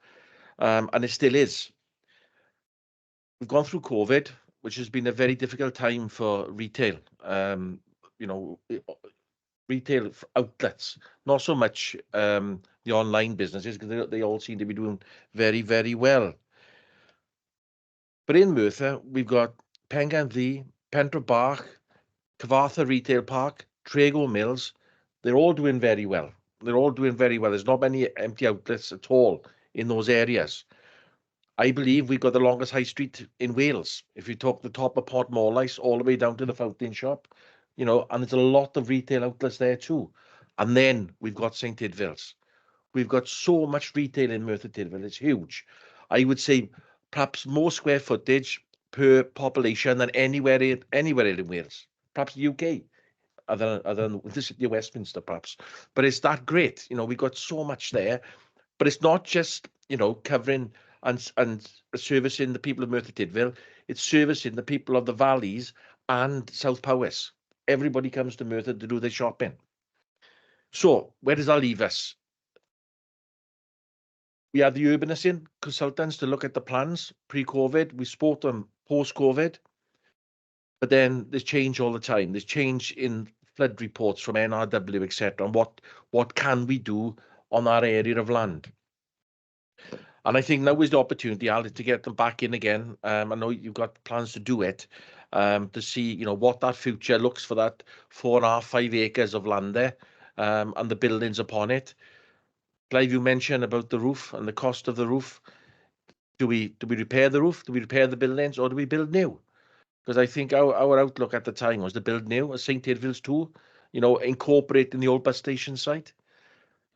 and it still is. We've gone through COVID, which has been a very difficult time for retail. You know, retail outlets, not so much the online businesses, because they all seem to be doing very, very well. But in Merthyr, we've got Penganthi, Pentre Bach, Cyfarthfa Retail Park, Trago Mills. They're all doing very well. They're all doing very well. There's not many empty outlets at all in those areas. I believe we've got the longest high street in Wales. If you talk the top of Port Morlais all the way down to the fountain shop, you know, and there's a lot of retail outlets there too. And then we've got St. Tidvil's, We've got so much retail in Merthyr Tydfil, it's huge. I would say perhaps more square footage per population than anywhere in Wales, perhaps the UK, other than the city of Westminster, perhaps. But it's that great, you know, we've got so much there. But it's not just, you know, covering and servicing the people of Merthyr Tydfil, it's servicing the people of the valleys and South Powys. Everybody comes to Merthyr to do their shopping. So where does that leave us? We had the urbanising consultants to look at the plans pre-COVID. We spoke to them post-COVID. But then there's change all the time. There's change in flood reports from NRW, etc. And what can we do on our area of land? And I think now is the opportunity, Ali, to get them back in again. I know you've got plans to do it, to see, you know, what that future looks for that 4.5, 5 acres of land there, and the buildings upon it. Clive, you mentioned about the roof and the cost of the roof. Do we repair the roof? Do we repair the buildings, or do we build new? Because I think our outlook at the time was to build new, as St. Tidvil's too, you know, incorporating the old bus station site.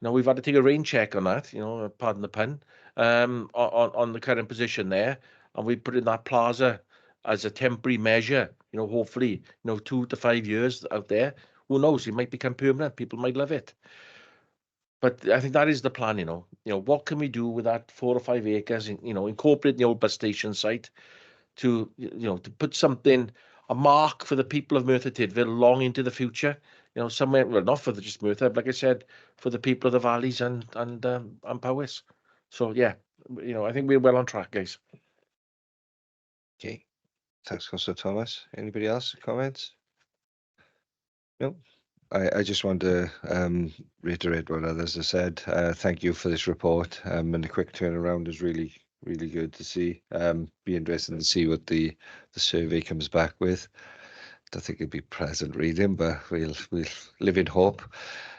Now we've had to take a rain check on that, you know, pardon the pun, on the current position there, and we put in that plaza as a temporary measure. You know, hopefully, you know, 2 to 5 years out there. Who knows? It might become permanent. People might love it. But I think that is the plan. You know, what can we do with that 4 or 5 acres? You know, incorporate the old bus station site to, you know, to put something, a mark for the people of Merthyr Tydfil long into the future. You know, somewhere, well, not for just Merthyr, but like I said, for the people of the valleys and Powys. So yeah, you know, I think we're well on track, guys. Okay. Thanks, Councillor Thomas. Anybody else comments? No. I just want to reiterate what others have said. Thank you for this report. And the quick turnaround is really good to see. Be interesting to see what the survey comes back with. Don't think it'd be pleasant reading, but we'll live in hope.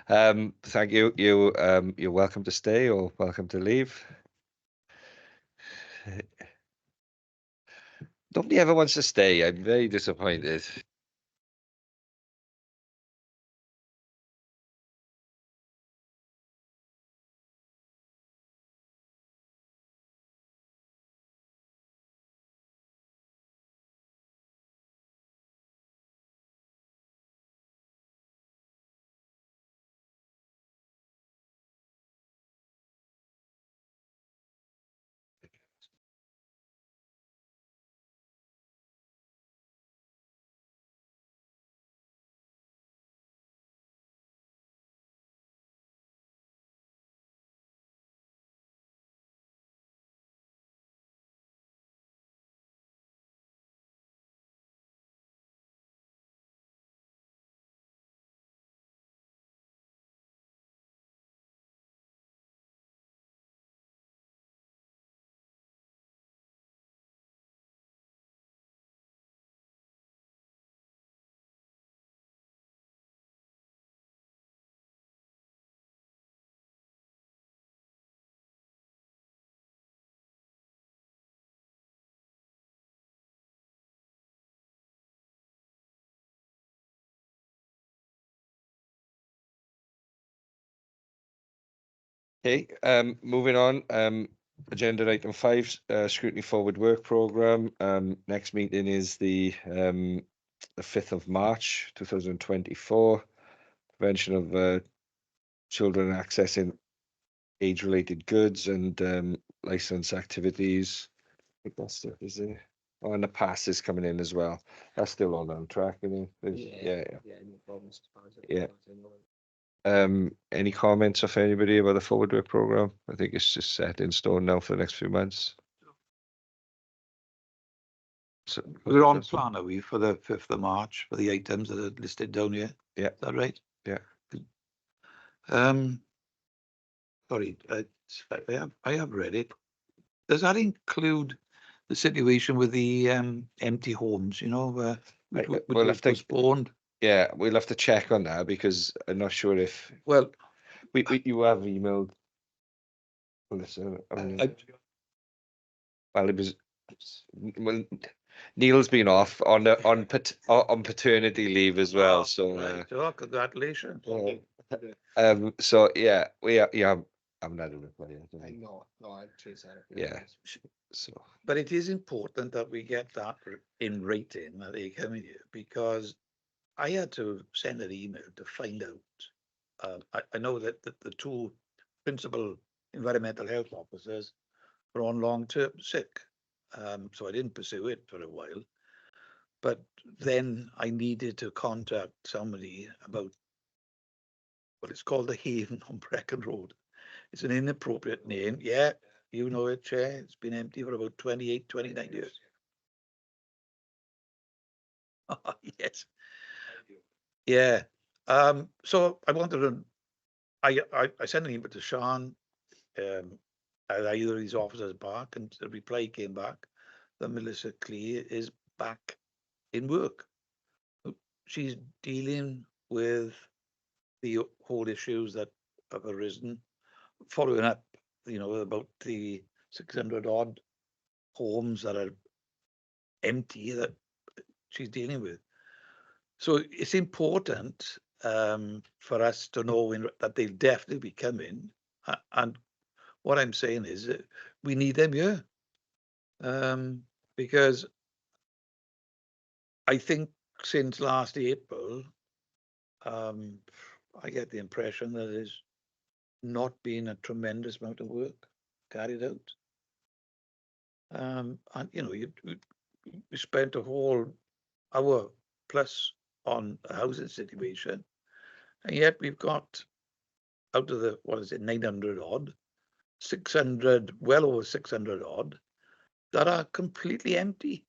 Thank you. You're welcome to stay or welcome to leave. Nobody ever wants to stay. I'm very disappointed. Okay, moving on. Agenda item 5, scrutiny forward work programme. Next meeting is the 5th of March 2024. Prevention of children accessing age-related goods and license activities. I think that's stuff is there. Oh, and the pass is coming in as well. That's still on track, isn't it? Yeah. Any comments of anybody about the forward work program? I think it's just set in stone now for the next few months. So, We're on plan, are we, for the 5th of March for the items that are listed down here? Yeah. Is that right? Yeah. Sorry, I have read it. Does that include the situation with the empty homes, you know, which we'll was have to- postponed? Yeah, we'll have to check on that because I'm not sure if Well, you have emailed. Listen, well, it was. Well, Neil's been off on paternity leave as well, oh, so right. Oh, congratulations. so yeah, haven't had a reply yet. have we? No, I'd chase that. Yeah. So, But it is important that we get that in writing that they come in here, because I had to send an email to find out. I know that the two principal environmental health officers were on long-term sick. So I didn't pursue it for a while. But then I needed to contact somebody about what it's called, the Haven on Brecon Road. It's an inappropriate name. Yeah, you know it, Chair. It's been empty for about 28, 29 years. Yes. Yeah. So I wanted to, I sent an email to Sean, at either of these officers back, and the reply came back that Melissa Clee is back in work. She's dealing with the whole issues that have arisen, following up, about the 600 odd homes that are empty that she's dealing with. So it's important for us to know that they'll definitely be coming. And what I'm saying is that we need them here. Because I think since last April, I get the impression that there's not been a tremendous amount of work carried out. And you spent a whole hour plus on a housing situation, and yet we've got, out of the, 900 odd, 600, well over 600 odd, that are completely empty.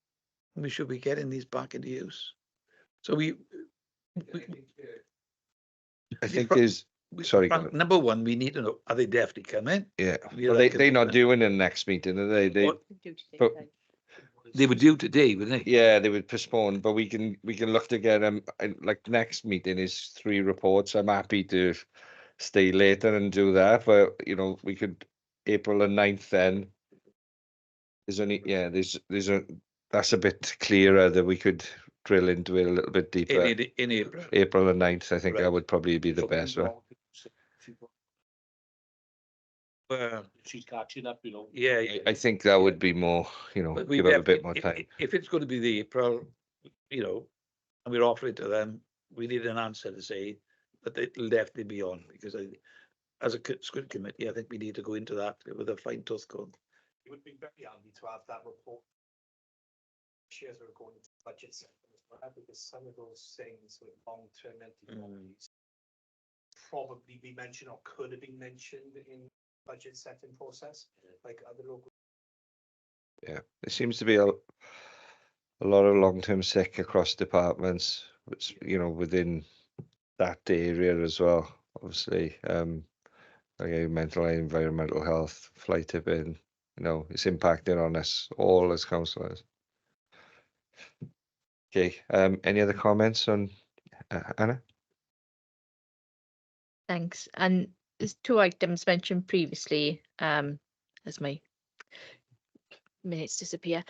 We should be getting these back into use. So I think there's, sorry, go ahead. number one, we need to know, are they definitely coming? yeah. We Well, like it, they're not then. doing the next meeting, are they? They, What? but They were due today, weren't they? yeah, they would postpone, but we can look to get them. Like next meeting is 3 reports. I'm happy to stay later and do that, but we could April the 9th then. There's only there's a that's a bit clearer that we could drill into it a little bit deeper. In April. April the 9th, I think that Right. would probably be the best one. She's catching up, Yeah, I think that would be more, but we give them a bit definitely- more time. If it's going to be the April, and we're offering to them, we need an answer to say that it'll definitely be on, because as a school committee, I think we need to go into that with a fine tooth comb. It would be very handy to have that report. Shares are going into budget settings, because some of those things with long-term entities probably be mentioned or could have been mentioned in budget setting process, like other local. Yeah, there seems to be a lot of long-term sick across departments, which, within that area as well. Obviously, like mental and environmental health, fly tipping, it's impacting on us all as councillors. Okay, any other comments on Anna? Thanks. And there's 2 items mentioned previously, as my minutes disappear,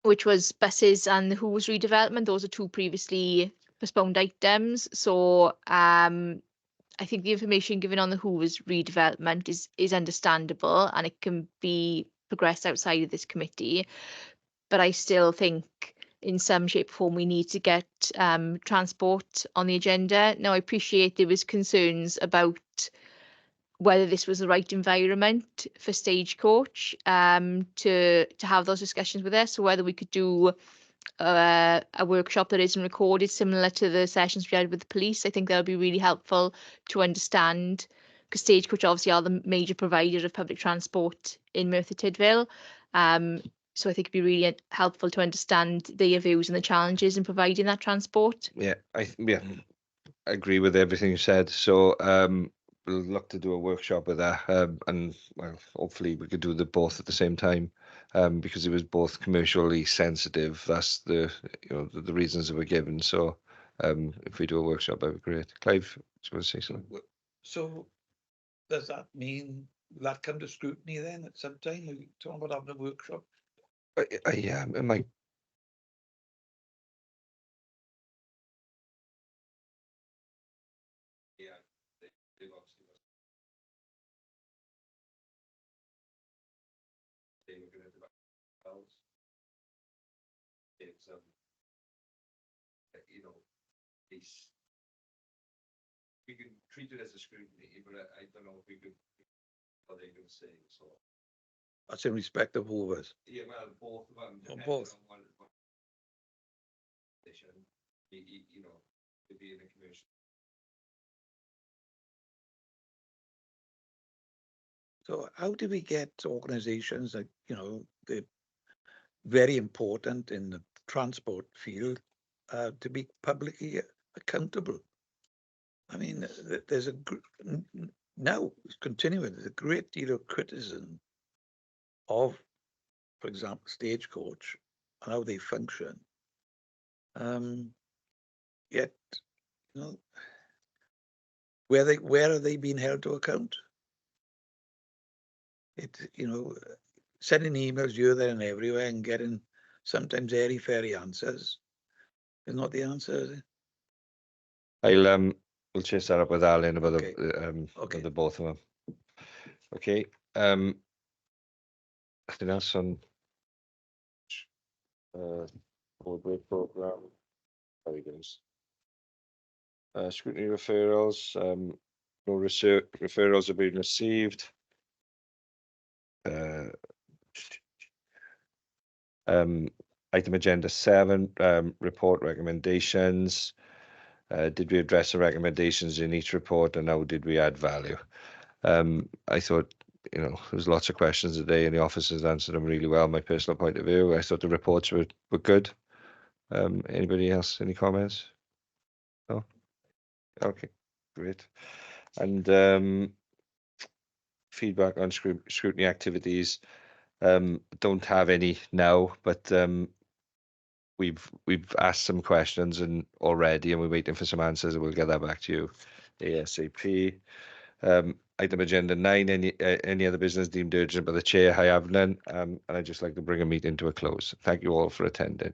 which was buses and the Hooves redevelopment. Those are 2 previously postponed items. So I think the information given on the Hooves redevelopment is understandable, and it can be progressed outside of this committee. But I still think in some shape or form we need to get transport on the agenda. Now, I appreciate there was concerns about whether this was the right environment for Stagecoach to have those discussions with us, or whether we could do a workshop that isn't recorded, similar to the sessions we had with the police. I think that would be really helpful to understand, because Stagecoach obviously are the major provider of public transport in Merthyr Tydfil. So I think it'd be really helpful to understand their views and the challenges in providing that transport. Yeah, I agree with everything you said. So we'll look to do a workshop with that, and well, hopefully we could do the both at the same time, because it was both commercially sensitive. That's the the reasons that were given. So if we do a workshop, that'd be great. Clive, do you want to say something? So does that mean that come to scrutiny then at some time? Are we talking about having a workshop? Yeah, it might. It's, you know, it's, we can treat it as a scrutiny, but I don't know if we could, what they're gonna say, so. That's in respect of Hoovers. Yeah, well, both of them. Or depending both. on what position, you know, to be in a commission. So how do we get organizations that, you know, they're very important in the transport field to be publicly accountable? I mean, there's now it's continuing, there's a great deal of criticism of, for example, Stagecoach and how they function. Yet, you know, where are they being held to account? You know, sending emails here, there, and everywhere and getting sometimes airy-fairy answers is not the answer, is it? We'll chase that up with Alan about Okay. with the both of them. Okay, anything else on board break program? Very good. Scrutiny referrals, no referrals have been received. Item agenda 7, report recommendations. Did we address the recommendations in each report, and how did we add value? I thought, you know, there was lots of questions today, and the officers answered them really well. My personal point of view, I thought the reports were good. Anybody else? Any comments? No. Okay, great. And feedback on scrutiny activities. Don't have any now, but we've asked some questions and already, and we're waiting for some answers, and we'll get that back to you ASAP. Item agenda 9, any other business deemed urgent by the chair? I have none, and I'd just like to bring a meeting to a close. Thank you all for attending.